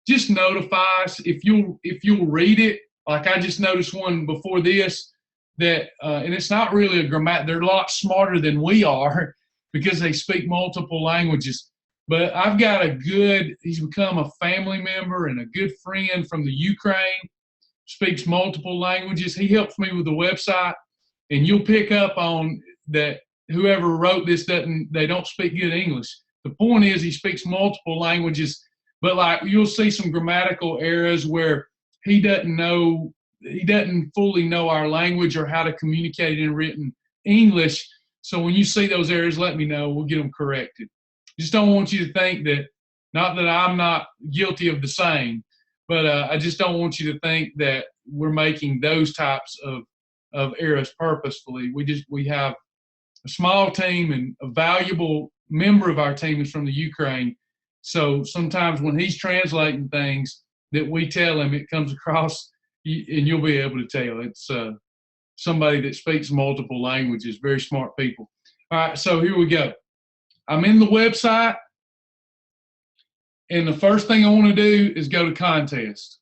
Just notify us if you'll read it. Like I just noticed one before this that, and it's not really a grammar. They're a lot smarter than we are because they speak multiple languages. But I've got he's become a family member and a good friend from the Ukraine, speaks multiple languages. He helps me with the website, and you'll pick up on that whoever wrote this they don't speak good English. The point is he speaks multiple languages, but like you'll see some grammatical errors where he doesn't fully know our language or how to communicate in written English. So when you see those errors, let me know. We'll get them corrected. Just don't want you to think that, not that I'm not guilty of the same, but I just don't want you to think that we're making those types of errors purposefully. We have a small team, and a valuable member of our team is from the Ukraine. So sometimes when he's translating things that we tell him, it comes across, and you'll be able to tell. It's somebody that speaks multiple languages, very smart people. All right, so here we go. I'm in the website, and the first thing I want to do is go to contest.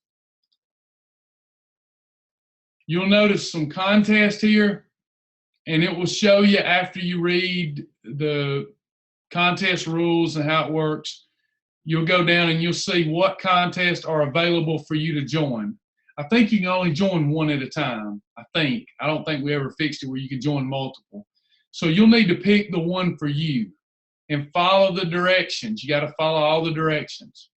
You'll notice some contest here, and it will show you after you read the contest rules and how it works. You'll go down and you'll see what contests are available for you to join. I think you can only join one at a time. I don't think we ever fixed it where you can join multiple. So you'll need to pick the one for you and follow the directions. You got to follow all the directions.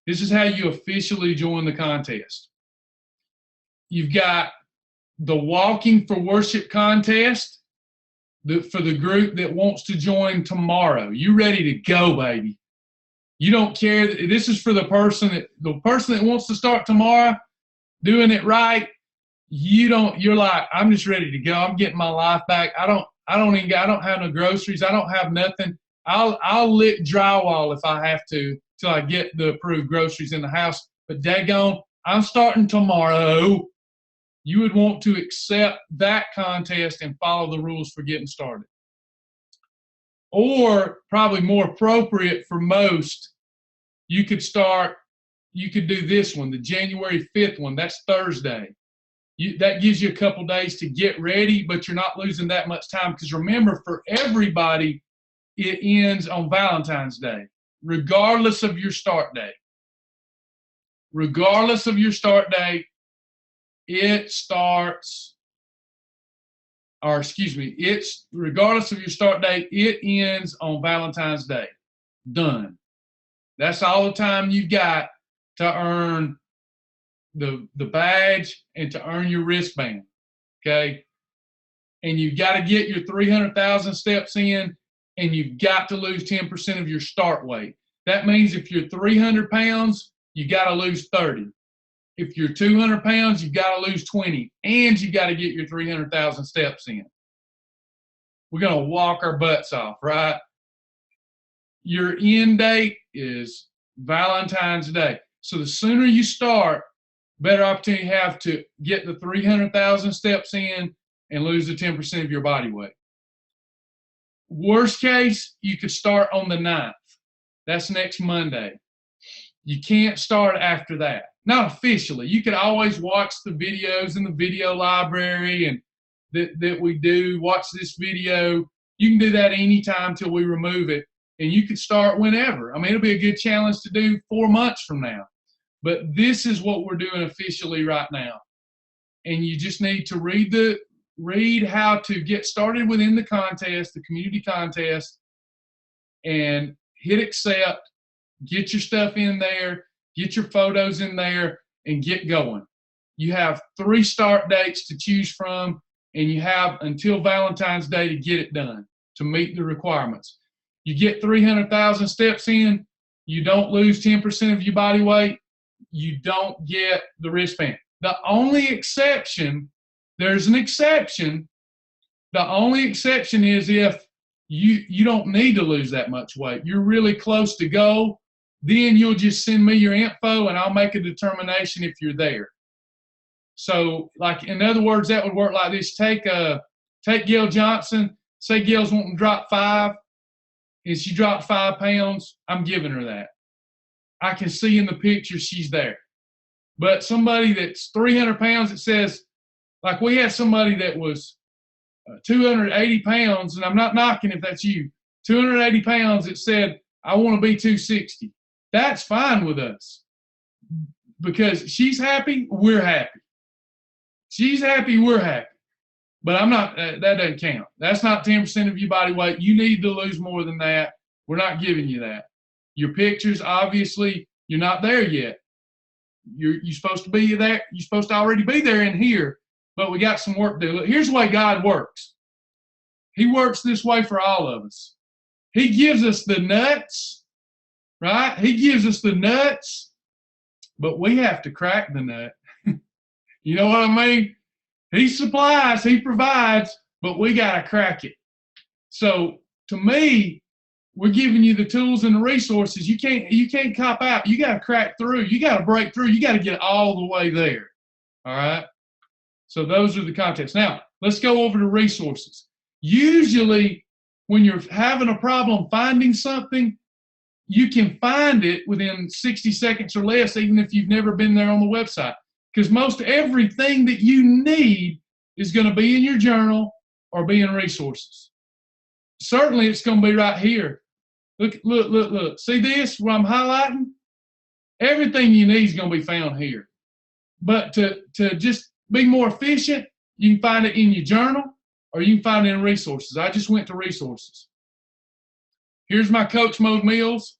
This is how you officially join the contest. You've got the Walking for Worship contest for the group that wants to join tomorrow. You ready to go, baby. You don't care. This is for the person that wants to start tomorrow, doing it right. You're like, I'm just ready to go. I'm getting my life back. I don't have no groceries. I don't have nothing. I'll lick drywall if I have to till I get the approved groceries in the house. But daggone, I'm starting tomorrow. You would want to accept that contest and follow the rules for getting started. Or probably more appropriate for most, you could do this one, the January 5th one. That's Thursday. That gives you a couple days to get ready, but you're not losing that much time, because remember, for everybody, it ends on Valentine's Day, regardless of your start date. Regardless of your start date, regardless of your start date, it ends on Valentine's Day. Done. That's all the time you got to earn the badge and to earn your wristband. Okay? And you've got to get your 300,000 steps in, and you've got to lose 10% of your start weight. That means if you're 300 pounds, you got to lose 30. If you're 200 pounds, you've got to lose 20, and you got to get your 300,000 steps in. We're going to walk our butts off, right? Your end date is Valentine's Day. So the sooner you start, better opportunity you have to get the 300,000 steps in and lose the 10% of your body weight. Worst case, you could start on the 9th. That's next Monday. You can't start after that. Not officially. You could always watch the videos in the video library and that we do. Watch this video. You can do that anytime till we remove it, and you could start whenever. I mean, it'll be a good challenge to do 4 months from now. But this is what we're doing officially right now. And you just need to read how to get started within the contest, the community contest, and hit accept, get your stuff in there, get your photos in there, and get going. You have 3 start dates to choose from, and you have until Valentine's Day to get it done, to meet the requirements. You get 300,000 steps in, you don't lose 10% of your body weight, you don't get the wristband. The only exception, there's an exception, the only exception is if you don't need to lose that much weight. You're really close to goal, then you'll just send me your info and I'll make a determination if you're there. So, like, in other words, that would work like this. Take a take Gail Johnson, say Gail's wanting to drop 5, and she dropped 5 pounds, I'm giving her that. I can see in the picture she's there. But somebody that's 300 pounds, it says, like we had somebody that was 280 pounds, and I'm not knocking if that's you, 280 pounds, it said, I want to be 260. That's fine with us because she's happy, we're happy. She's happy, we're happy. But I'm not, that doesn't count. That's not 10% of your body weight. You need to lose more than that. We're not giving you that. Your pictures, obviously, you're not there yet. You're supposed to be there. You're supposed to already be there in here, but we got some work to do. Look, here's the way God works. He works this way for all of us. He gives us the nuts, right? He gives us the nuts, but we have to crack the nut. You know what I mean? He supplies, he provides, but we got to crack it. So to me, we're giving you the tools and the resources. You can't cop out. You got to crack through. You got to break through. You got to get all the way there. All right? So those are the contexts. Now, let's go over to resources. Usually, when you're having a problem finding something, you can find it within 60 seconds or less, even if you've never been there on the website. Because most everything that you need is going to be in your journal or be in resources. Certainly, it's going to be right here. Look. See this where I'm highlighting? Everything you need is going to be found here. But to just be more efficient, you can find it in your journal or you can find it in resources. I just went to resources. Here's my Coach Mode meals.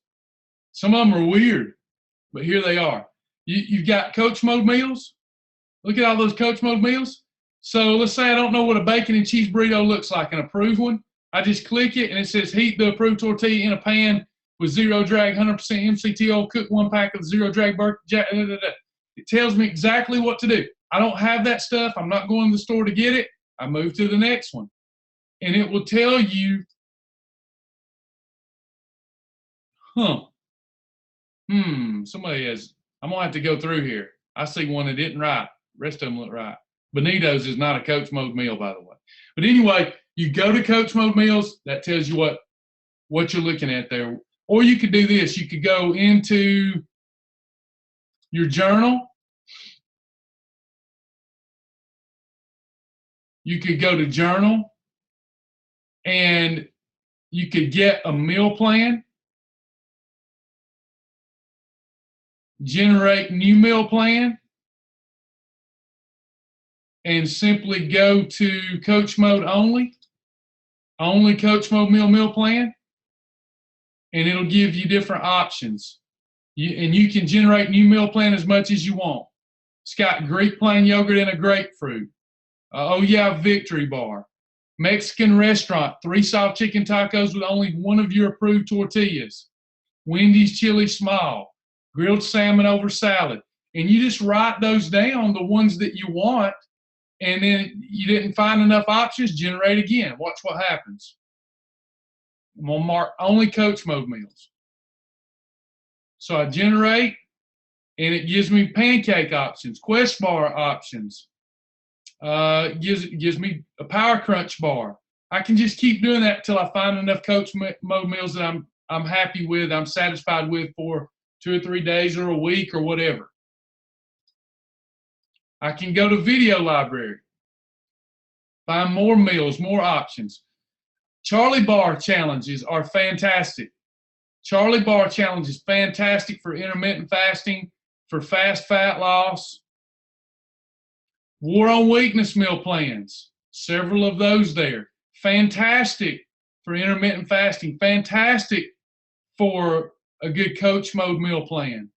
Some of them are weird, but here they are. You've got Coach Mode meals. Look at all those Coach Mode meals. So let's say I don't know what a bacon and cheese burrito looks like, an approved one. I just click it and it says heat the approved tortilla in a pan with 0 drag, 100% MCT oil, cook 1 pack of 0 drag burger. It tells me exactly what to do. I don't have that stuff. I'm not going to the store to get it. I move to the next one. And it will tell you, somebody has, I'm going to have to go through here. I see one that didn't right. The rest of them look right. Bonito's is not a Coach Mode meal, by the way. But anyway, you go to Coach Mode meals. That tells you what you're looking at there. Or you could do this. You could go into your journal. You could go to journal and you could get a meal plan. Generate new meal plan. And simply go to Coach Mode only Coach Mode meal plan, and it'll give you different options. And you can generate new meal plan as much as you want. It's got Greek plain yogurt and a grapefruit. Oh yeah, victory bar. Mexican restaurant, 3 soft chicken tacos with only one of your approved tortillas. Wendy's chili small. Grilled salmon over salad. And you just write those down, the ones that you want. And then you didn't find enough options, generate again. Watch what happens. I'm going to mark only Coach Mode meals. So I generate, and it gives me pancake options, Quest bar options. Gives me a Power Crunch bar. I can just keep doing that until I find enough Coach Mode meals that I'm happy with, I'm satisfied with for 2 or 3 days or a week or whatever. I can go to video library, find more meals, more options. Charlie Bar challenges are fantastic. Charlie Bar challenge is fantastic for intermittent fasting, for fast fat loss. War on Weakness meal plans, several of those there. Fantastic for intermittent fasting, fantastic for a good Coach Mode meal plan.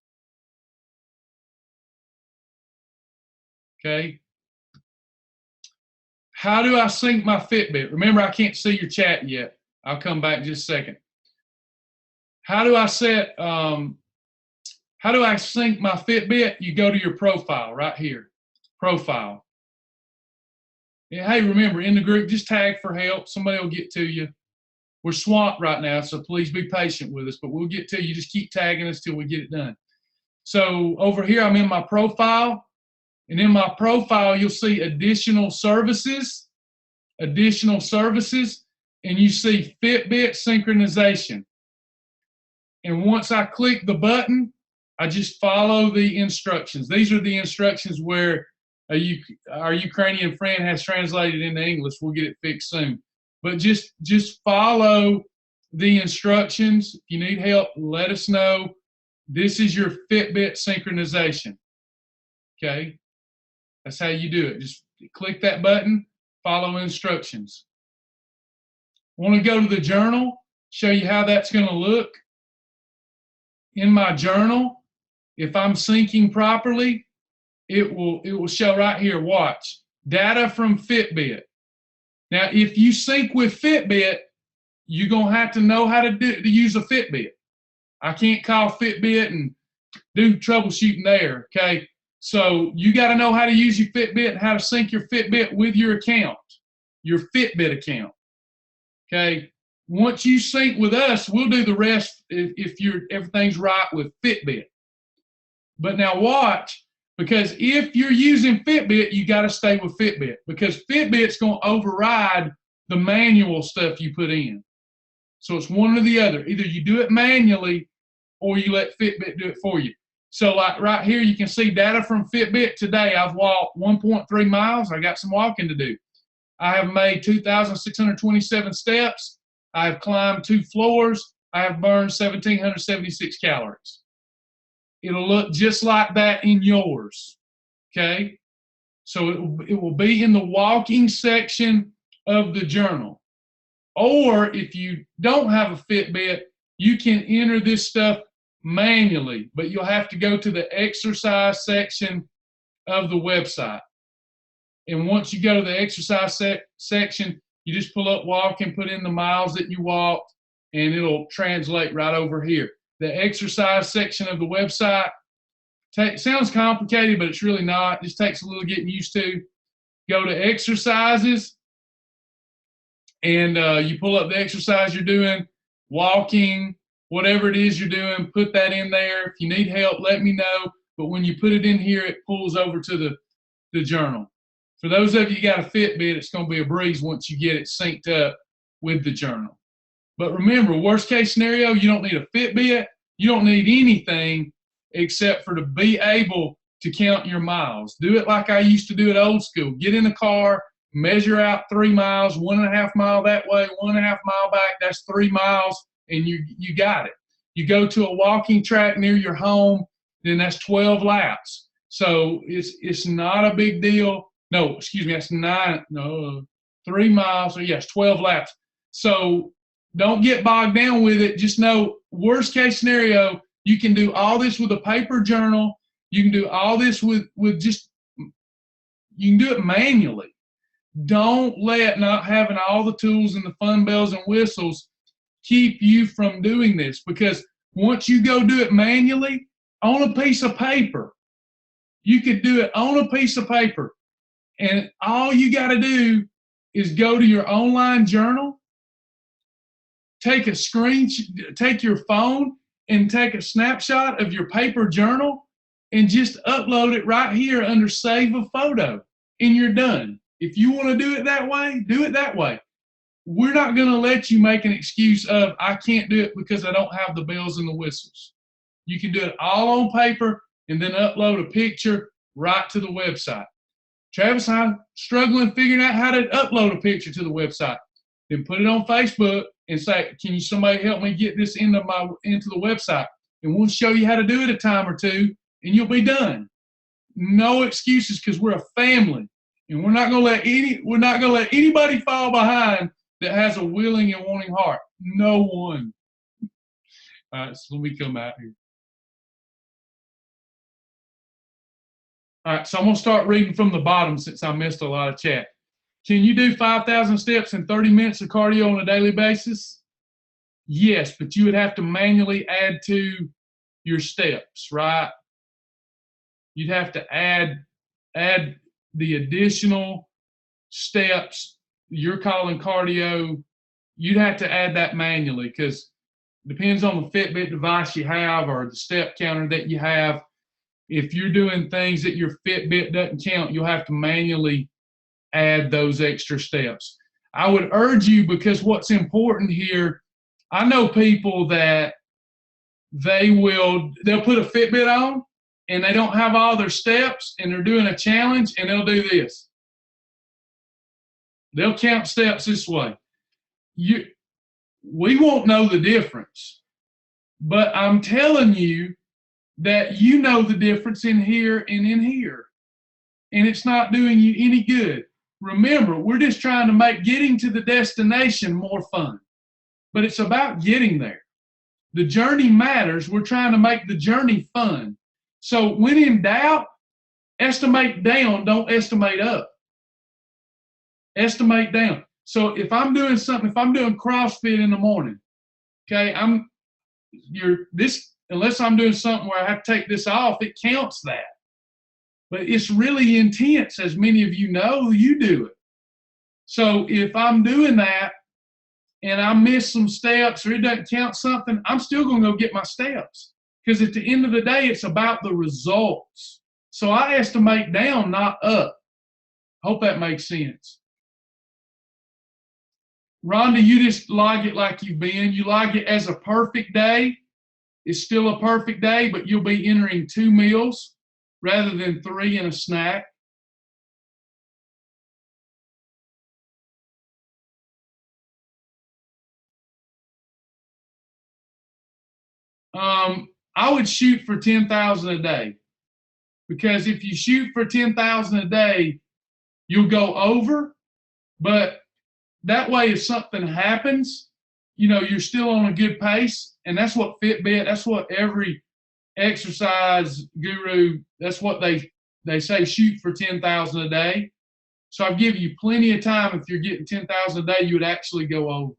Okay. How do I sync my Fitbit? Remember, I can't see your chat yet. I'll come back in just a second. How do I sync my Fitbit? You go to your profile right here. Profile. Yeah, hey, remember, in the group, just tag for help. Somebody will get to you. We're swamped right now, so please be patient with us, but we'll get to you. Just keep tagging us till we get it done. So over here, I'm in my profile. And in my profile, you'll see additional services. additional services, and you see Fitbit synchronization. And once I click the button, I just follow the instructions. These are the instructions where our Ukrainian friend has translated into English. We'll get it fixed soon. But just follow the instructions. If you need help, let us know. This is your Fitbit synchronization. Okay? That's how you do it. Just click that button, follow instructions. I want to go to the journal, show you how that's going to look. In my journal, if I'm syncing properly, it will show right here. Watch. Data from Fitbit. Now, if you sync with Fitbit, you're going to have to know how to use a Fitbit. I can't call Fitbit and do troubleshooting there, okay? So you got to know how to use your Fitbit and how to sync your Fitbit with your account, your Fitbit account, okay? Once you sync with us, we'll do the rest if everything's right with Fitbit. But now watch, because if you're using Fitbit, you got to stay with Fitbit, because Fitbit's going to override the manual stuff you put in. So it's one or the other. Either you do it manually or you let Fitbit do it for you. So like right here, you can see data from Fitbit today. I've walked 1.3 miles. I got some walking to do. I have made 2,627 steps. I have climbed 2 floors. I have burned 1,776 calories. It'll look just like that in yours, okay? So it will be in the walking section of the journal. Or if you don't have a Fitbit, you can enter this stuff manually, but you'll have to go to the exercise section of the website. And once you go to the exercise section, you just pull up walk and put in the miles that you walked, and it'll translate right over here. The exercise section of the website sounds complicated, but it's really not. It just takes a little getting used to. Go to exercises, and you pull up the exercise you're doing, walking, whatever it is you're doing, put that in there. If you need help, let me know. But when you put it in here, it pulls over to the journal. For those of you got a Fitbit, it's going to be a breeze once you get it synced up with the journal. But remember, worst case scenario, you don't need a Fitbit. You don't need anything except for to be able to count your miles. Do it like I used to do it old school. Get in the car, measure out 3 miles, 1.5 mile that way, 1.5 mile back. That's 3 miles, and you got it. You go to a walking track near your home, then that's 12 laps. So it's not a big deal. No, excuse me, that's 3 miles. So yes, 12 laps. So don't get bogged down with it. Just know, worst case scenario, you can do all this with a paper journal. You can do all this with just, you can do it manually. Don't let not having all the tools and the fun bells and whistles keep you from doing this, because once you go do it manually on a piece of paper, you could do it on a piece of paper. And all you got to do is go to your online journal, take your phone and take a snapshot of your paper journal and just upload it right here under Save a Photo, and you're done. If you want to do it that way, do it that way. We're not going to let you make an excuse of, I can't do it because I don't have the bells and the whistles. You can do it all on paper and then upload a picture right to the website. Travis, I'm struggling figuring out how to upload a picture to the website. Then put it on Facebook and say, can somebody help me get this into the website? And we'll show you how to do it a time or two, and you'll be done. No excuses, because we're a family, and we're not going to let anybody fall behind that has a willing and wanting heart. No one. All right, so let me come out here. All right, so I'm going to start reading from the bottom since I missed a lot of chat. Can you do 5,000 steps in 30 minutes of cardio on a daily basis? Yes, but you would have to manually add to your steps, right? You'd have to add the additional steps you're calling cardio. You'd have to add that manually, because it depends on the Fitbit device you have or the step counter that you have. If you're doing things that your Fitbit doesn't count, you'll have to manually add those extra steps. I would urge you, because what's important here, I know people that they'll put a Fitbit on and they don't have all their steps and they're doing a challenge and they'll do this. They'll count steps this way. We won't know the difference, but I'm telling you that you know the difference in here and in here, and it's not doing you any good. Remember, we're just trying to make getting to the destination more fun, but it's about getting there. The journey matters. We're trying to make the journey fun. So when in doubt, estimate down, don't estimate up. Estimate down. So if I'm doing something, if I'm doing CrossFit in the morning, okay, unless I'm doing something where I have to take this off, it counts that. But it's really intense, as many of you know, you do it. So if I'm doing that and I miss some steps or it doesn't count something, I'm still going to go get my steps. Because at the end of the day, it's about the results. So I estimate down, not up. Hope that makes sense. Rhonda, you just log it like you've been. You log it as a perfect day. It's still a perfect day, but you'll be entering 2 meals rather than 3 and a snack. I would shoot for 10,000 a day, because if you shoot for 10,000 a day, you'll go over, but that way if something happens, you're still on a good pace. And that's what Fitbit, that's what every exercise guru, that's what they say, shoot for 10,000 a day. So I've given you plenty of time. If you're getting 10,000 a day, you would actually go over.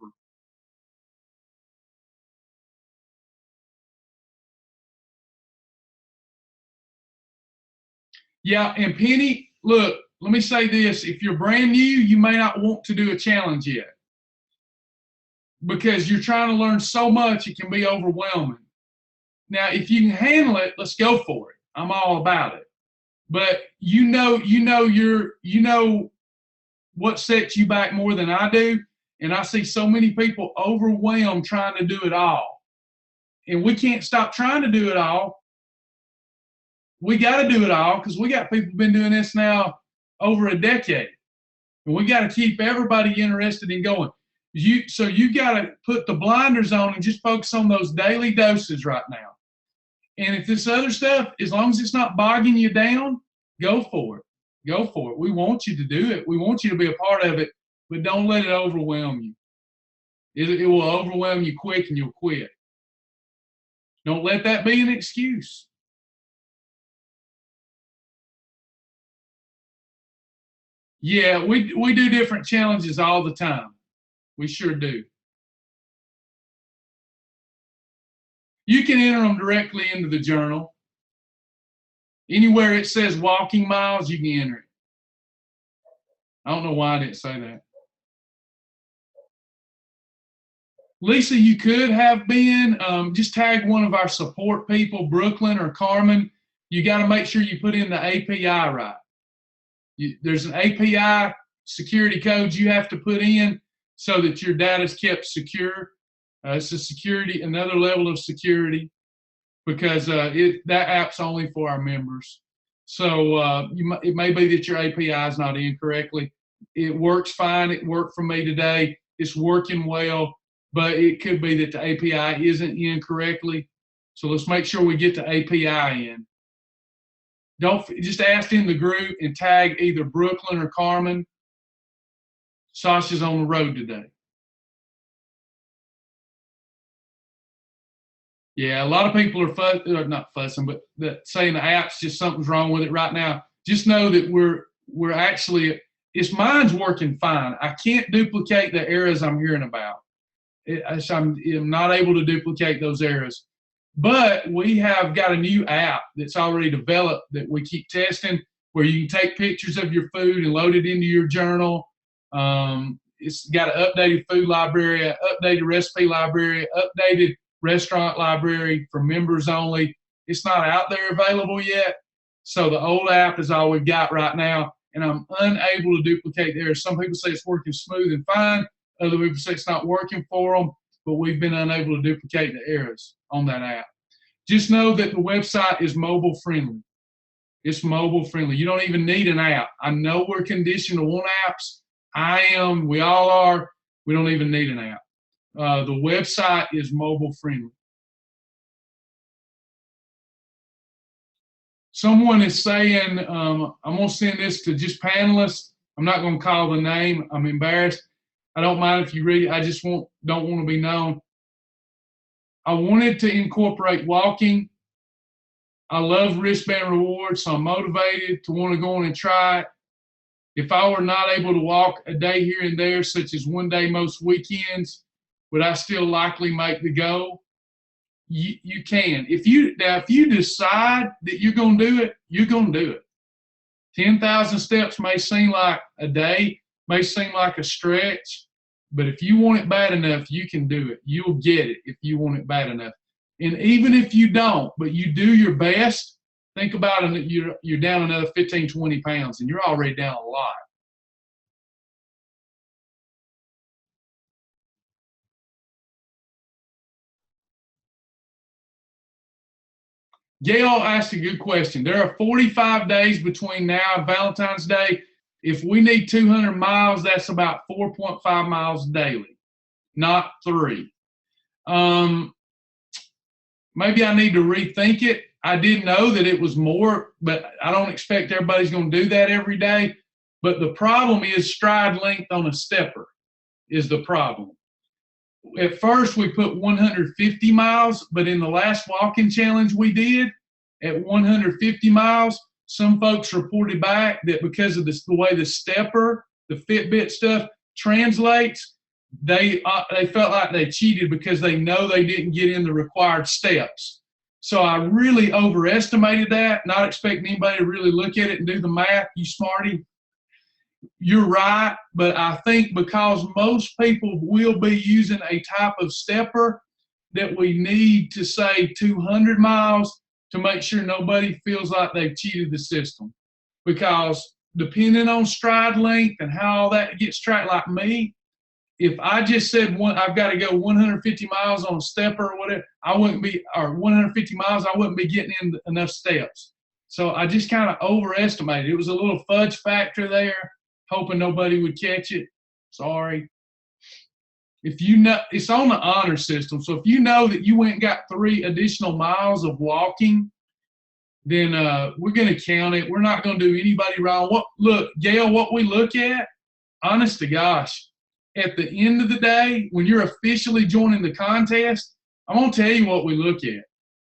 Yeah, and Penny, look, let me say this. If you're brand new, you may not want to do a challenge yet, because you're trying to learn so much, it can be overwhelming. Now, if you can handle it, let's go for it. I'm all about it. But you know what sets you back more than I do. And I see so many people overwhelmed trying to do it all. And we can't stop trying to do it all. We got to do it all, because we got people been doing this now over a decade. And we got to keep everybody interested in going. So you got to put the blinders on and just focus on those daily doses right now. And if this other stuff, as long as it's not bogging you down, go for it. Go for it. We want you to do it. We want you to be a part of it, but don't let it overwhelm you. It will overwhelm you quick and you'll quit. Don't let that be an excuse. Yeah, we do different challenges all the time. We sure do. You can enter them directly into the journal. Anywhere it says walking miles, you can enter it. I don't know why I didn't say that. Lisa, you could have been. Just tag one of our support people, Brooklyn or Carmen. You got to make sure you put in the API right. There's an API security code you have to put in so that your data is kept secure. It's another level of security, because that app's only for our members. So it may be that your API is not in correctly. It works fine. It worked for me today. It's working well, but it could be that the API isn't in correctly. So let's make sure we get the API in. Don't just ask in the group and tag either Brooklyn or Carmen. Sasha's on the road today. Yeah, a lot of people are not fussing, but saying the app's just something's wrong with it right now. Just know that we're actually, mine's working fine. I can't duplicate the errors I'm hearing about. I'm not able to duplicate those errors. But we have got a new app that's already developed that we keep testing, where you can take pictures of your food and load it into your journal. It's got an updated food library, an updated recipe library, updated restaurant library for members only. It's not out there available yet. So the old app is all we've got right now. and I'm unable to duplicate the errors. Some people say it's working smooth and fine. Other people say it's not working for them, but we've been unable to duplicate the errors on that app. Just know that the website is mobile friendly. It's mobile friendly. You don't even need an app. I know we're conditioned to want apps. I am. We all are. We don't even need an app. The website is mobile friendly. Someone is saying, I'm going to send this to just panelists. I'm not going to call the name. I'm embarrassed. I don't mind if you read it. I just don't want to be known. I wanted to incorporate walking. I love wristband rewards, so I'm motivated to want to go on and try it. If I were not able to walk a day here and there, such as one day most weekends, would I still likely make the goal? You can. If you decide that you're going to do it, you're going to do it. 10,000 steps may seem like a day, may seem like a stretch, but if you want it bad enough, you can do it. You'll get it if you want it bad enough. And even if you don't, but you do your best, think about it, you're down another 15, 20 pounds, and you're already down a lot. Gail asked a good question. There are 45 days between now and Valentine's Day. If we need 200 miles, that's about 4.5 miles daily, not 3. Maybe I need to rethink it. I did know that it was more, but I don't expect everybody's going to do that every day. But the problem is stride length on a stepper is the problem. At first we put 150 miles, but in the last walking challenge we did at 150 miles, some folks reported back that because of the way the stepper, the Fitbit stuff translates, they felt like they cheated because they know they didn't get in the required steps. So I really overestimated that, not expecting anybody to really look at it and do the math. You smarty. You're right, but I think because most people will be using a type of stepper that we need to say 200 miles to make sure nobody feels like they've cheated the system. Because depending on stride length and how all that gets tracked, like me, if I just said I've got to go 150 miles on a stepper or whatever, or 150 miles, I wouldn't be getting in enough steps. So I just kind of overestimated. It was a little fudge factor there, hoping nobody would catch it. Sorry. If you know, it's on the honor system. So if you know that you went and got 3 additional miles of walking, then we're going to count it. We're not going to do anybody wrong. Look, Gail, what we look at, honest to gosh, at the end of the day, when you're officially joining the contest, I'm going to tell you what we look at.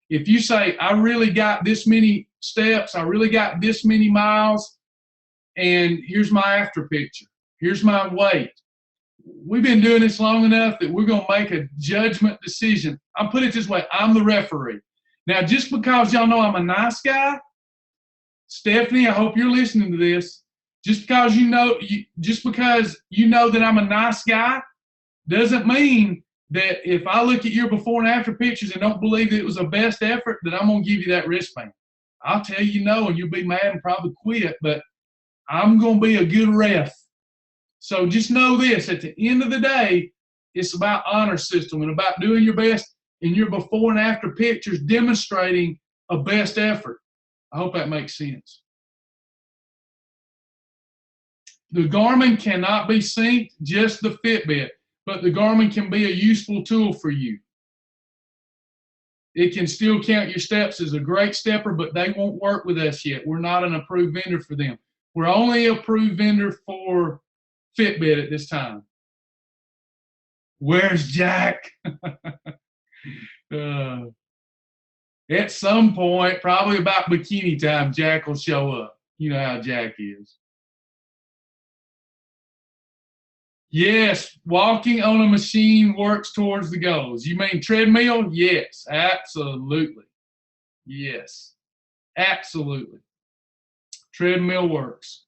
If you say, I really got this many steps, I really got this many miles, and here's my after picture, here's my weight. We've been doing this long enough that we're going to make a judgment decision. I'll put it this way, I'm the referee. Now, just because y'all know I'm a nice guy, Stephanie, I hope you're listening to this. Just because you know that I'm a nice guy doesn't mean that if I look at your before and after pictures and don't believe that it was a best effort, that I'm going to give you that wristband. I'll tell you no, and you'll be mad and probably quit, but I'm going to be a good ref. So just know this, at the end of the day, it's about honor system and about doing your best in your before and after pictures, demonstrating a best effort. I hope that makes sense. The Garmin cannot be synced, just the Fitbit, but the Garmin can be a useful tool for you. It can still count your steps as a great stepper, but they won't work with us yet. We're not an approved vendor for them. We're only an approved vendor for Fitbit at this time. Where's Jack? At some point, probably about bikini time, Jack will show up. You know how Jack is. Yes, walking on a machine works towards the goals. You mean treadmill? Yes, absolutely. Yes, absolutely. Treadmill works.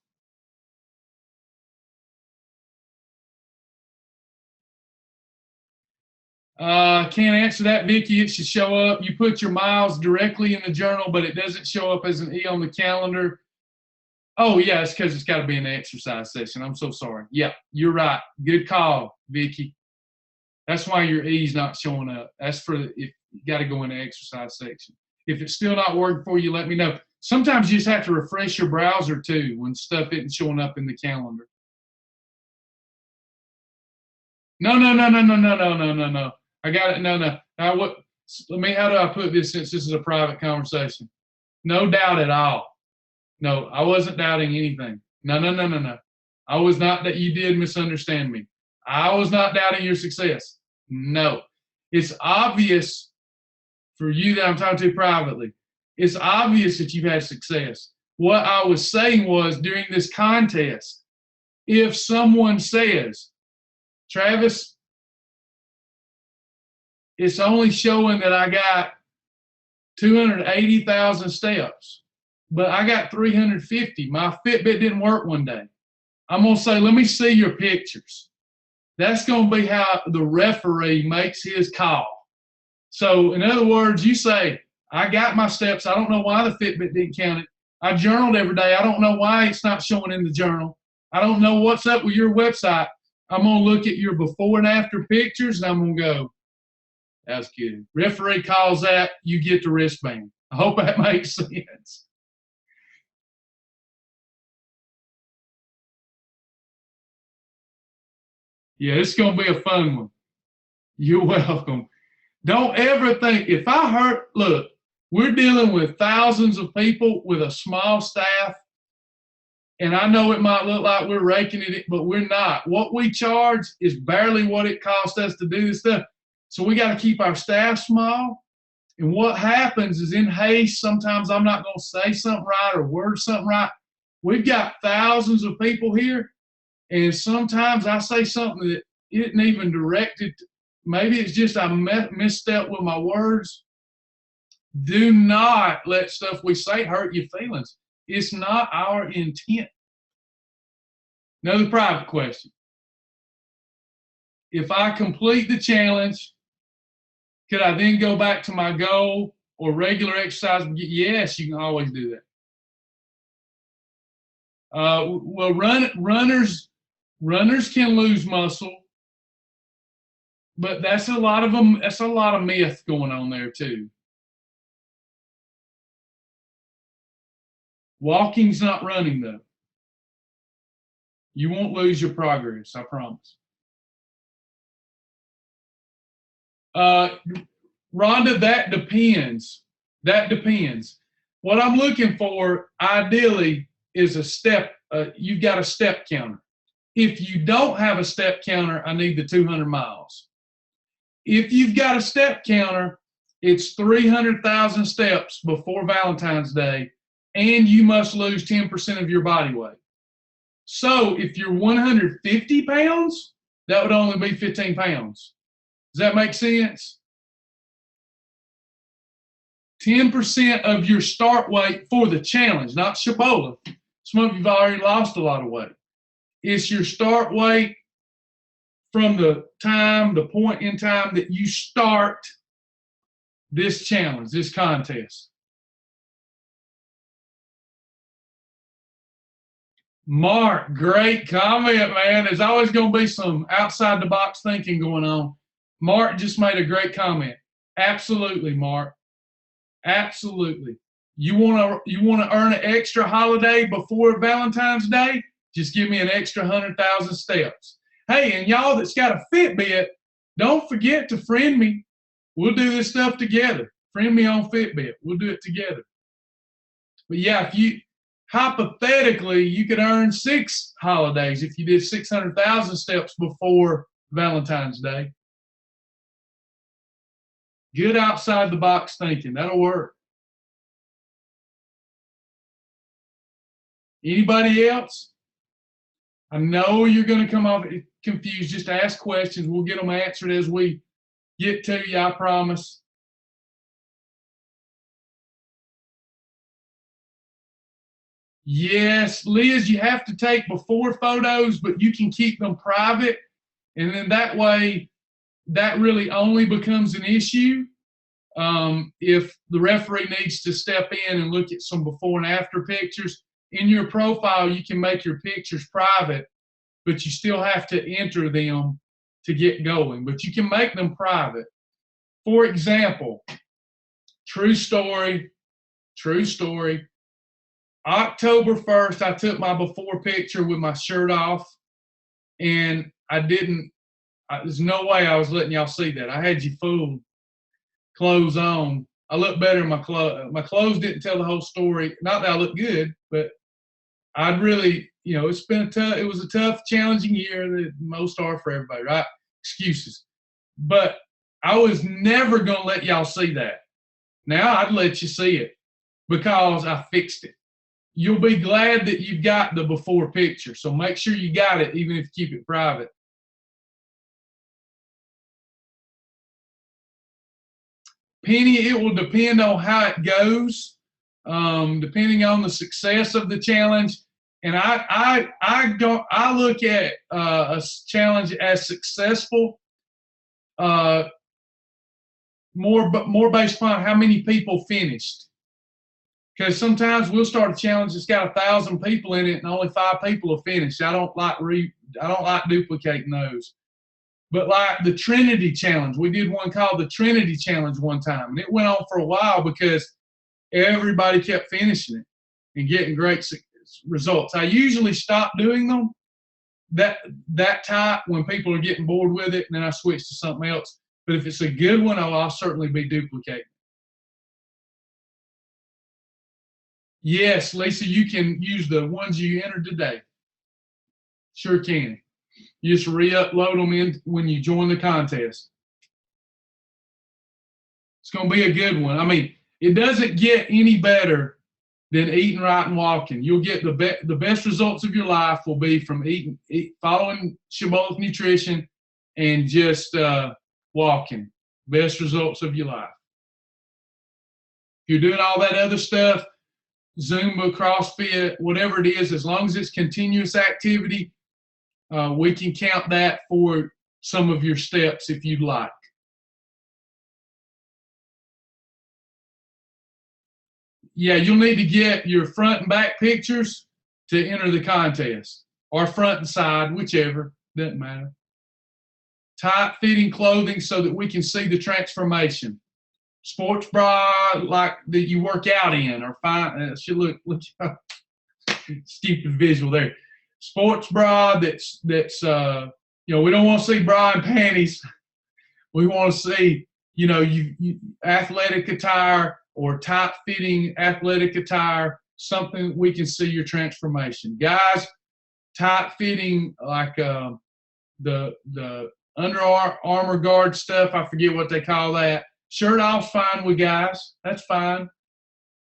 Can't answer that, Vicki. It should show up. You put your miles directly in the journal, but it doesn't show up as an E on the calendar. Oh, yeah, it's because it's got to be an exercise session. I'm so sorry. Yeah, you're right. Good call, Vicky. That's why your E's not showing up. That's for if you got to go in the exercise section. If it's still not working for you, let me know. Sometimes you just have to refresh your browser too when stuff isn't showing up in the calendar. No, no, no, no, no, no, no, no, no, no. I got it. No, no. Now what? Let me. How do I put this? Since this is a private conversation, no doubt at all. No, I wasn't doubting anything. No, no, no, no, no. I was not that you did misunderstand me. I was not doubting your success. No. It's obvious for you that I'm talking to privately. It's obvious that you've had success. What I was saying was during this contest, if someone says, Travis, it's only showing that I got 280,000 steps, but I got 350. My Fitbit didn't work one day. I'm going to say, let me see your pictures. That's going to be how the referee makes his call. So, in other words, you say, I got my steps. I don't know why the Fitbit didn't count it. I journaled every day. I don't know why it's not showing in the journal. I don't know what's up with your website. I'm going to look at your before and after pictures, and I'm going to go, that's good. Referee calls that, you get the wristband. I hope that makes sense. Yeah, it's going to be a fun one. You're welcome. Don't ever think, if I hurt, look, we're dealing with thousands of people with a small staff, and I know it might look like we're raking it, but we're not. What we charge is barely what it costs us to do this stuff. So we got to keep our staff small. And what happens is in haste, sometimes I'm not going to say something right or word something right. We've got thousands of people here, and sometimes I say something that isn't even directed. Maybe it's just I misstep with my words. Do not let stuff we say hurt your feelings. It's not our intent. Another private question. If I complete the challenge, could I then go back to my goal or regular exercise? Yes, you can always do that. Well, runners can lose muscle, but that's a lot of them. That's a lot of myth going on there too. Walking's not running though. You won't lose your progress, I promise. Rhonda, that depends. That depends. What I'm looking for, ideally, is a step. You've got a step counter. If you don't have a step counter, I need the 200 miles. If you've got a step counter, it's 300,000 steps before Valentine's Day, and you must lose 10% of your body weight. So if you're 150 pounds, that would only be 15 pounds. Does that make sense? 10% of your start weight for the challenge, not Shabola. Some of you've already lost a lot of weight. It's your start weight from the point in time that you start this challenge, this contest. Mark, great comment, man. There's always going to be some outside the box thinking going on. Mark just made a great comment. Absolutely, Mark. Absolutely. You want to earn an extra holiday before Valentine's Day? Just give me an extra 100,000 steps. Hey, and y'all that's got a Fitbit, don't forget to friend me. We'll do this stuff together. Friend me on Fitbit. We'll do it together. But yeah, if you hypothetically you could earn 6 holidays if you did 600,000 steps before Valentine's Day. Good outside the box thinking. That'll work. Anybody else? I know you're going to come off confused. Just ask questions. We'll get them answered as we get to you, I promise. Yes, Liz, you have to take before photos, but you can keep them private. And then that way, that really only becomes an issue if the referee needs to step in and look at some before and after pictures. in your profile, you can make your pictures private, but you still have to enter them to get going. But you can make them private. For example, true story. October 1st, I took my before picture with my shirt off, and there's no way I was letting y'all see that. I had you fooled. Clothes on. I look better in my clothes. My clothes didn't tell the whole story. Not that I look good, but I'd really, it was a tough, challenging year that most are for everybody, right? Excuses. But I was never going to let y'all see that. Now I'd let you see it because I fixed it. You'll be glad that you've got the before picture. So make sure you got it, even if you keep it private. Penny, it will depend on how it goes, depending on the success of the challenge. And I look at a challenge as successful more based upon how many people finished. Because sometimes we'll start a challenge that's got 1,000 people in it and only 5 people have finished. I don't like duplicating those. But like the Trinity Challenge, we did one called the Trinity Challenge one time, and it went on for a while because everybody kept finishing it and getting great results. I usually stop doing them that type when people are getting bored with it, and then I switch to something else. But if it's a good one, I'll certainly be duplicating. Yes, Lisa, you can use the ones you entered today. Sure can. You just re-upload them in when you join the contest. It's going to be a good one. I mean, it doesn't get any better than eating right and walking. You'll get the best results of your life will be from following Shibboleth nutrition and just walking. Best results of your life. If you're doing all that other stuff, Zumba, CrossFit, whatever it is, as long as it's continuous activity, we can count that for some of your steps if you'd like. Yeah, you'll need to get your front and back pictures to enter the contest, or front and side, whichever, doesn't matter. Tight-fitting clothing so that we can see the transformation. Sports bra like that you work out in, or fine. Should look stupid visual there. Sports bra that's we don't want to see bra and panties. We want to see you athletic attire or tight-fitting athletic attire, something we can see your transformation. Guys, tight-fitting like the Under Armour guard stuff, I forget what they call that. Shirt off's fine with guys. That's fine.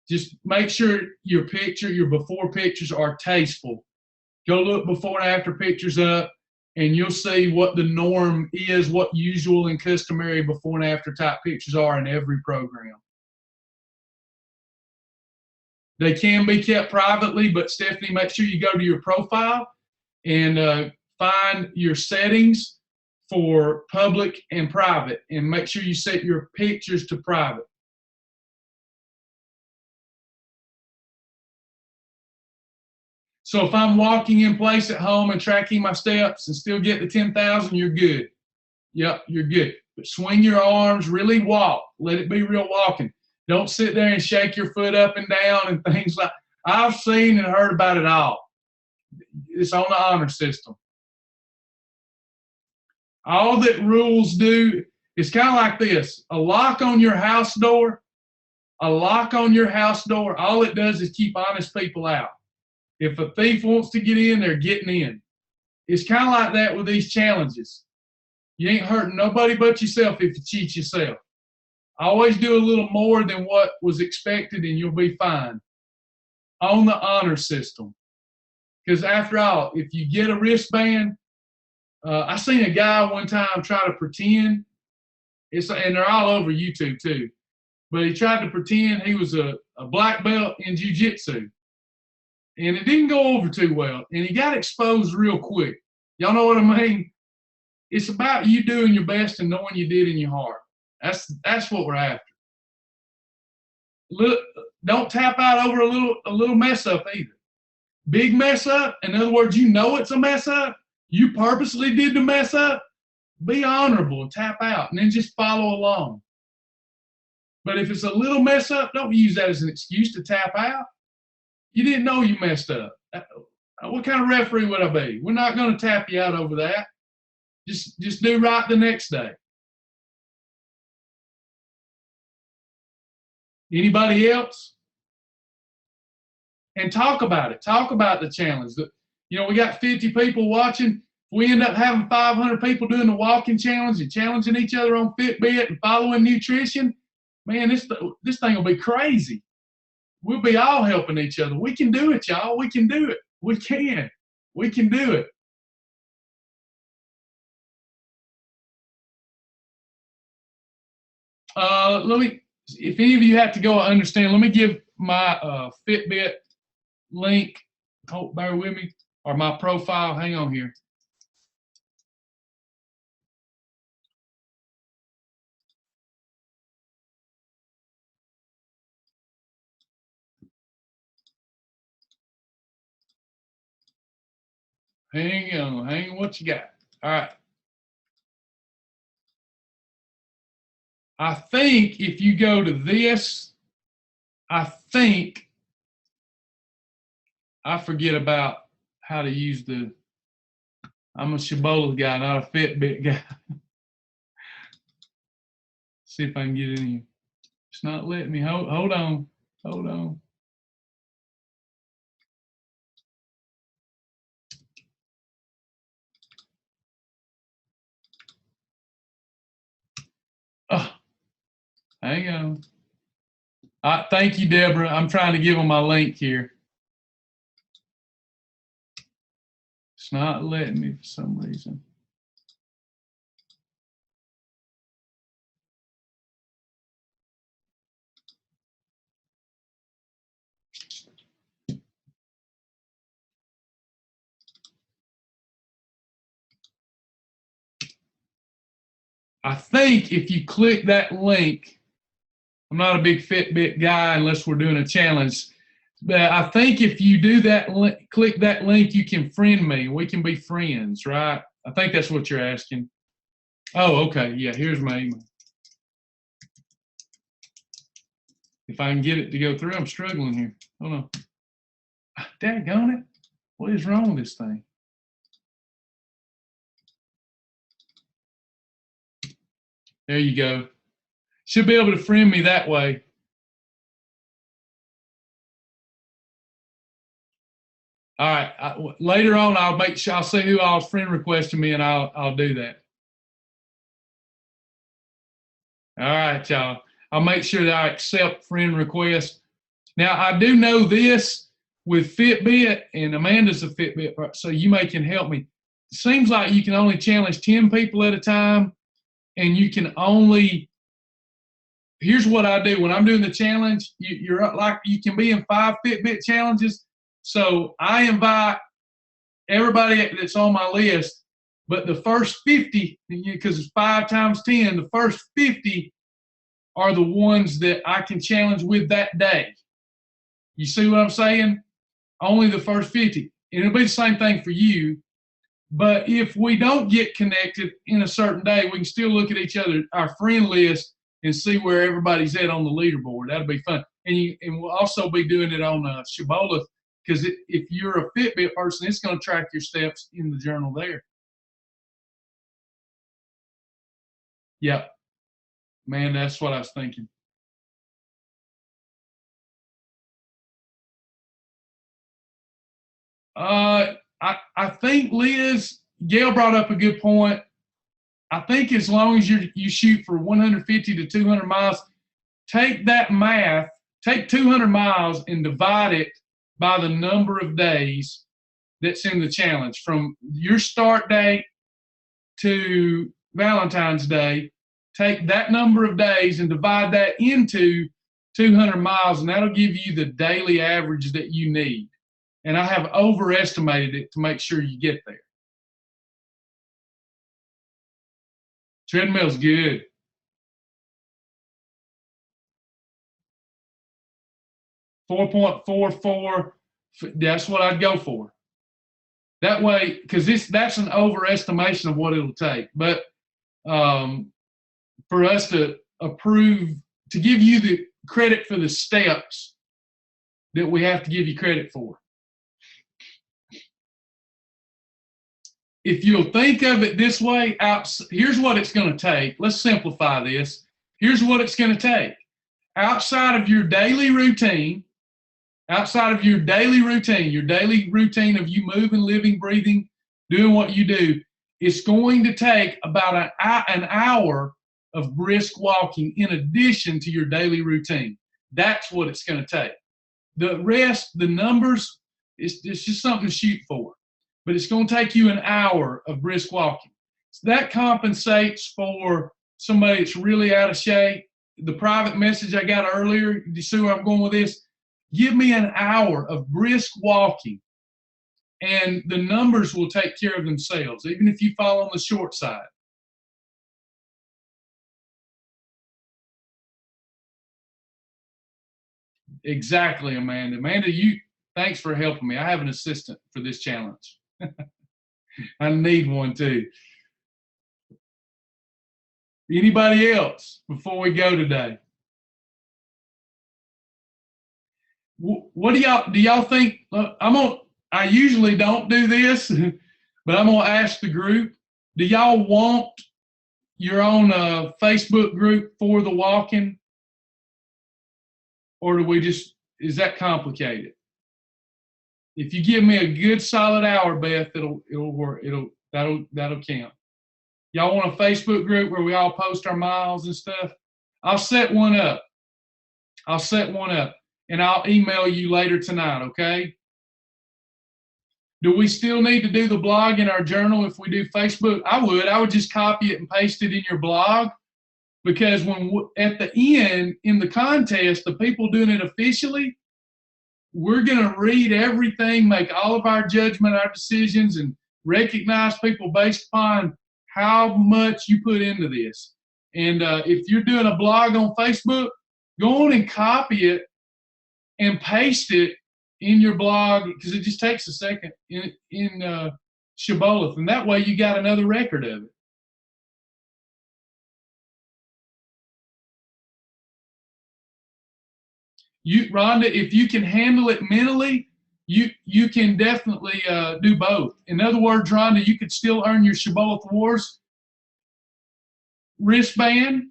Just make sure your before pictures are tasteful. Go look before and after pictures up, and you'll see what the norm is, what usual and customary before and after type pictures are in every program. They can be kept privately, but Stephanie, make sure you go to your profile and find your settings for public and private, and make sure you set your pictures to private. So if I'm walking in place at home and tracking my steps and still get the 10,000, you're good. Yep, you're good. But swing your arms, really walk. Let it be real walking. Don't sit there and shake your foot up and down and things like. I've seen and heard about it all. It's on the honor system. All that rules do is kind of like this. A lock on your house door, all it does is keep honest people out. If a thief wants to get in, they're getting in. It's kind of like that with these challenges. You ain't hurting nobody but yourself if you cheat yourself. Always do a little more than what was expected and you'll be fine. On the honor system. Because after all, if you get a wristband, I seen a guy one time try to pretend, and they're all over YouTube too, but he tried to pretend he was a black belt in jiu-jitsu. And it didn't go over too well, and he got exposed real quick. Y'all know what I mean? It's about you doing your best and knowing you did in your heart. That's what we're after. Don't tap out over a little mess up either. big mess up, in other words, you know it's a mess up, you purposely did the mess up, be honorable and tap out and then just follow along. But if it's a little mess up, don't use that as an excuse to tap out. You didn't know you messed up. What kind of referee would I be? We're not going to tap you out over that. Just do right the next day. Anybody else? And talk about it. Talk about the challenge. You know, we got 50 people watching. If we end up having 500 people doing the walking challenge and challenging each other on Fitbit and following nutrition, man, this thing will be crazy. We'll be all helping each other. We can do it, y'all. We can do it. We can. We can do it. If any of you have to go understand, let me give my Fitbit link. Oh, bear with me. Or my profile. Hang on here. Hang on, what you got? All right. I think if you go to this, I forget about how to use I'm a Shibboleth guy, not a Fitbit guy. See if I can get in here. It's not letting me. Hold on. Oh, hang on. Thank you, Deborah. I'm trying to give them my link here. It's not letting me for some reason. I think if you click that link, I'm not a big Fitbit guy unless we're doing a challenge, but I think if you do that, click that link, you can friend me. We can be friends, right? I think that's what you're asking. Oh, okay. Yeah, here's my email. If I can get it to go through, I'm struggling here. Hold on. Daggone it. What is wrong with this thing? There you go. Should be able to friend me that way. All right. Later on, I'll make sure I'll see who all's friend requesting me, and I'll do that. All right, y'all. I'll make sure that I accept friend requests. Now, I do know this with Fitbit, and Amanda's a Fitbit, so you can help me. It seems like you can only challenge 10 people at a time, and you can only. Here's what I do when I'm doing the challenge. You're like you can be in 5 Fitbit challenges. So I invite everybody that's on my list, but the first 50, because it's 5 times 10, the first 50 are the ones that I can challenge with that day. You see what I'm saying? Only the first 50. And it'll be the same thing for you. But if we don't get connected in a certain day, we can still look at each other, our friend list, and see where everybody's at on the leaderboard. That'll be fun. And we'll also be doing it on Shibboleth, because if you're a Fitbit person, it's going to track your steps in the journal there. Yep. Man, that's what I was thinking. I think Gail brought up a good point. I think as long as you shoot for 150 to 200 miles, take that math, take 200 miles and divide it by the number of days that's in the challenge from your start date to Valentine's Day. Take that number of days and divide that into 200 miles, and that'll give you the daily average that you need. And I have overestimated it to make sure you get there. Treadmill's good. .44 That's what I'd go for. That way, because that's an overestimation of what it'll take. But for us to approve, to give you the credit for the steps that we have to give you credit for. If you'll think of it this way, here's what it's going to take. Let's simplify this. Here's what it's going to take. Outside of your daily routine, your daily routine of you moving, living, breathing, doing what you do, it's going to take about an hour of brisk walking in addition to your daily routine. That's what it's going to take. The rest, the numbers, it's just something to shoot for. But it's going to take you an hour of brisk walking. So that compensates for somebody that's really out of shape. The private message I got earlier, you see where I'm going with this? Give me an hour of brisk walking, and the numbers will take care of themselves, even if you fall on the short side. Exactly, Amanda. Amanda, thanks for helping me. I have an assistant for this challenge. I need one too. Anybody else before we go today? What do y'all think? I usually don't do this, but I'm gonna ask the group. Do y'all want your own Facebook group for the walking, or is that complicated? If you give me a good solid hour, Beth, it'll work. That'll count. Y'all want a Facebook group where we all post our miles and stuff? I'll set one up. And I'll email you later tonight, okay? Do we still need to do the blog in our journal if we do Facebook? I would just copy it and paste it in your blog, because at the end, in the contest, the people doing it officially, we're going to read everything, make all of our judgment, our decisions, and recognize people based upon how much you put into this. And if you're doing a blog on Facebook, go on and copy it and paste it in your blog, because it just takes a second in Shibboleth, and that way you got another record of it. Rhonda, if you can handle it mentally, you can definitely do both. In other words, Rhonda, you could still earn your Shibboleth Wars wristband,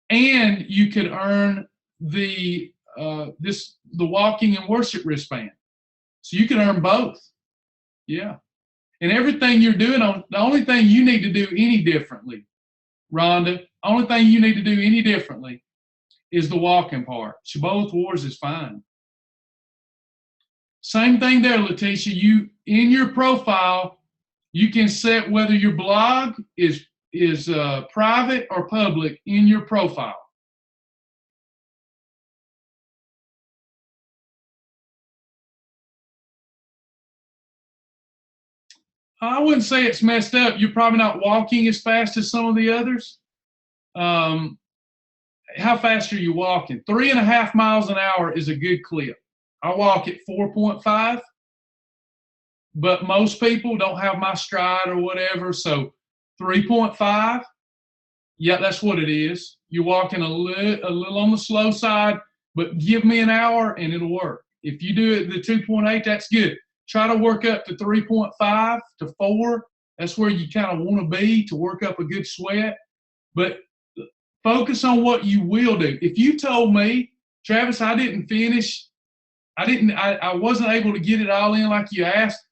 and you could earn the walking and worship wristband. So you can earn both. Yeah. And everything you're doing, the only thing you need to do any differently, Rhonda, only thing you need to do any differently is the walking part. Shibboleth Wars is fine. Same thing there, Letitia. In your profile, you can set whether your blog is private or public in your profile. I wouldn't say it's messed up. You're probably not walking as fast as some of the others. How fast are you walking? 3.5 miles an hour is a good clip. I walk at 4.5, but most people don't have my stride or whatever, so 3.5, yeah, that's what it is. You're walking a little on the slow side, but give me an hour and it'll work. If you do it the 2.8, that's good. Try to work up to 3.5 to 4. That's where you kind of want to be to work up a good sweat. But focus on what you will do. If you told me, Travis, I wasn't able to get it all in like you asked,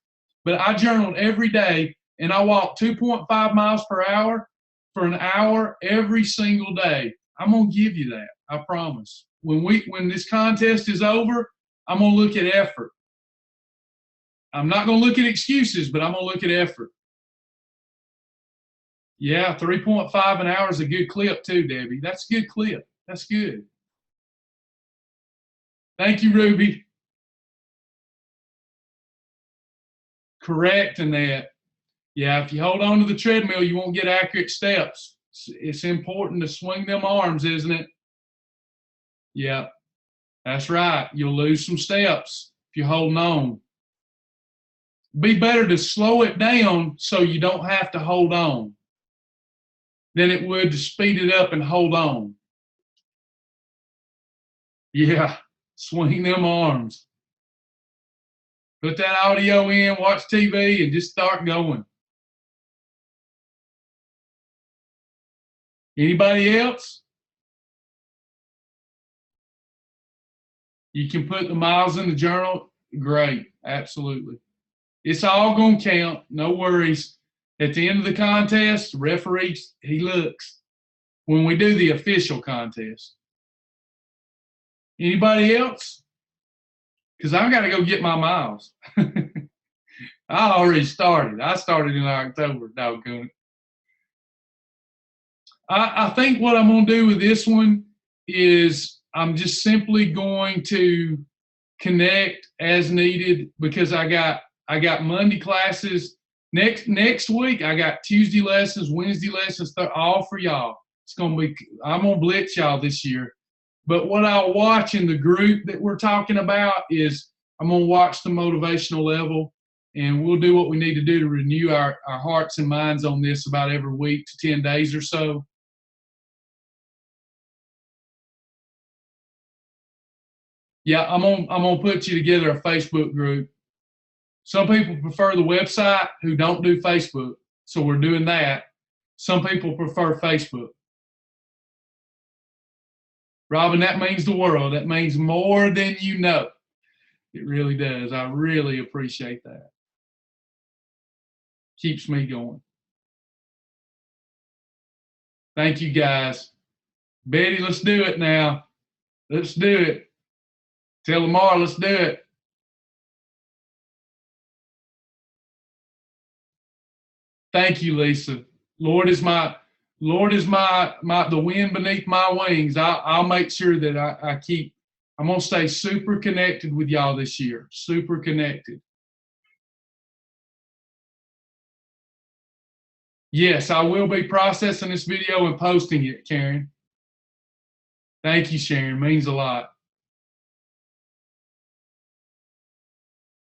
but I journaled every day and I walked 2.5 miles per hour for an hour every single day. I'm going to give you that. I promise. When this contest is over, I'm going to look at effort. I'm not going to look at excuses, but I'm going to look at effort. Yeah, 3.5 an hour is a good clip too, Debbie. That's a good clip. That's good. Thank you, Ruby. Correct in that. Yeah, if you hold on to the treadmill, you won't get accurate steps. It's important to swing them arms, isn't it? Yeah, that's right. You'll lose some steps if you're holding on. be better to slow it down so you don't have to hold on than it would to speed it up and hold on. Yeah, swing them arms. Put that audio in, watch TV, and just start going. Anybody else? You can put the miles in the journal. Great, absolutely. It's all going to count. No worries. At the end of the contest, the referee, he looks when we do the official contest. Anybody else? Because I've got to go get my miles. I already started. I started in October, doggone it. I think what I'm going to do with this one is I'm just simply going to connect as needed, because I got Monday classes. Next week, I got Tuesday lessons, Wednesday lessons, all for y'all. It's going to be, I'm going to blitz y'all this year. But what I'll watch in the group that we're talking about is I'm going to watch the motivational level, and we'll do what we need to do to renew our hearts and minds on this about every week to 10 days or so. Yeah, I'm gonna put you together a Facebook group. Some people prefer the website who don't do Facebook, so we're doing that. Some people prefer Facebook. Robin, that means the world. That means more than you know. It really does. I really appreciate that. Keeps me going. Thank you, guys. Betty, let's do it now. Let's do it. Tell Lamar, let's do it. Thank you, Lisa. Lord is the wind beneath my wings. I'll make sure that I'm going to stay super connected with y'all this year. Super connected. Yes, I will be processing this video and posting it, Karen. Thank you, Sharon. Means a lot.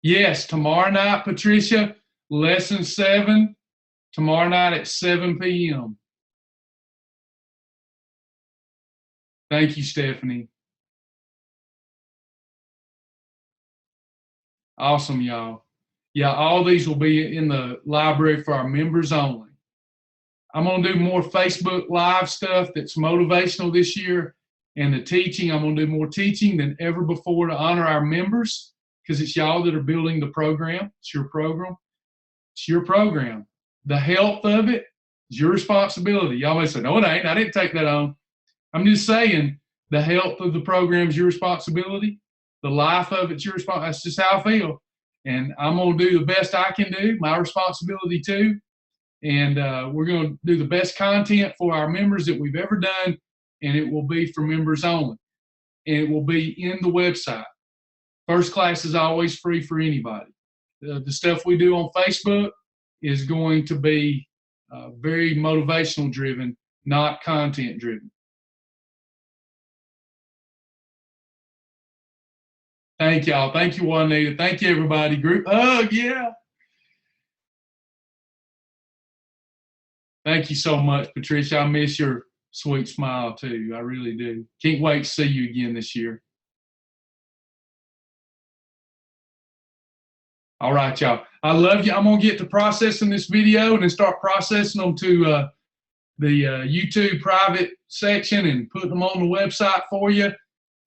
Yes, tomorrow night, Patricia, lesson 7, tomorrow night at 7 p.m. Thank you, Stephanie. Awesome, y'all. Yeah, all these will be in the library for our members only. I'm going to do more Facebook Live stuff that's motivational this year, and the teaching, I'm going to do more teaching than ever before to honor our members, because it's y'all that are building the program. It's your program. It's your program. The health of it is your responsibility. Y'all may say, no, it ain't. I didn't take that on. I'm just saying the health of the program is your responsibility. The life of it's your responsibility. That's just how I feel. And I'm going to do the best I can do, my responsibility too. And we're going to do the best content for our members that we've ever done, and it will be for members only. And it will be in the website. First class is always free for anybody. The stuff we do on Facebook is going to be very motivational driven, not content driven. Thank y'all. Thank you, Juanita. Thank you, everybody. Group hug, yeah. Thank you so much, Patricia. I miss your sweet smile too. I really do. Can't wait to see you again this year. All right, y'all. I love you. I'm going to get to processing this video and then start processing them to the YouTube private section and putting them on the website for you.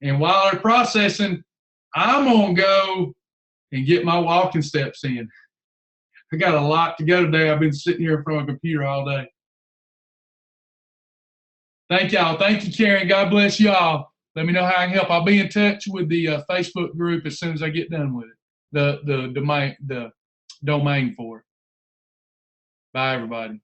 And while they're processing, I'm going to go and get my walking steps in. I got a lot to go today. I've been sitting here in front of a computer all day. Thank y'all. Thank you, Karen. God bless y'all. Let me know how I can help. I'll be in touch with the Facebook group as soon as I get done with it. The domain for it. Bye, everybody.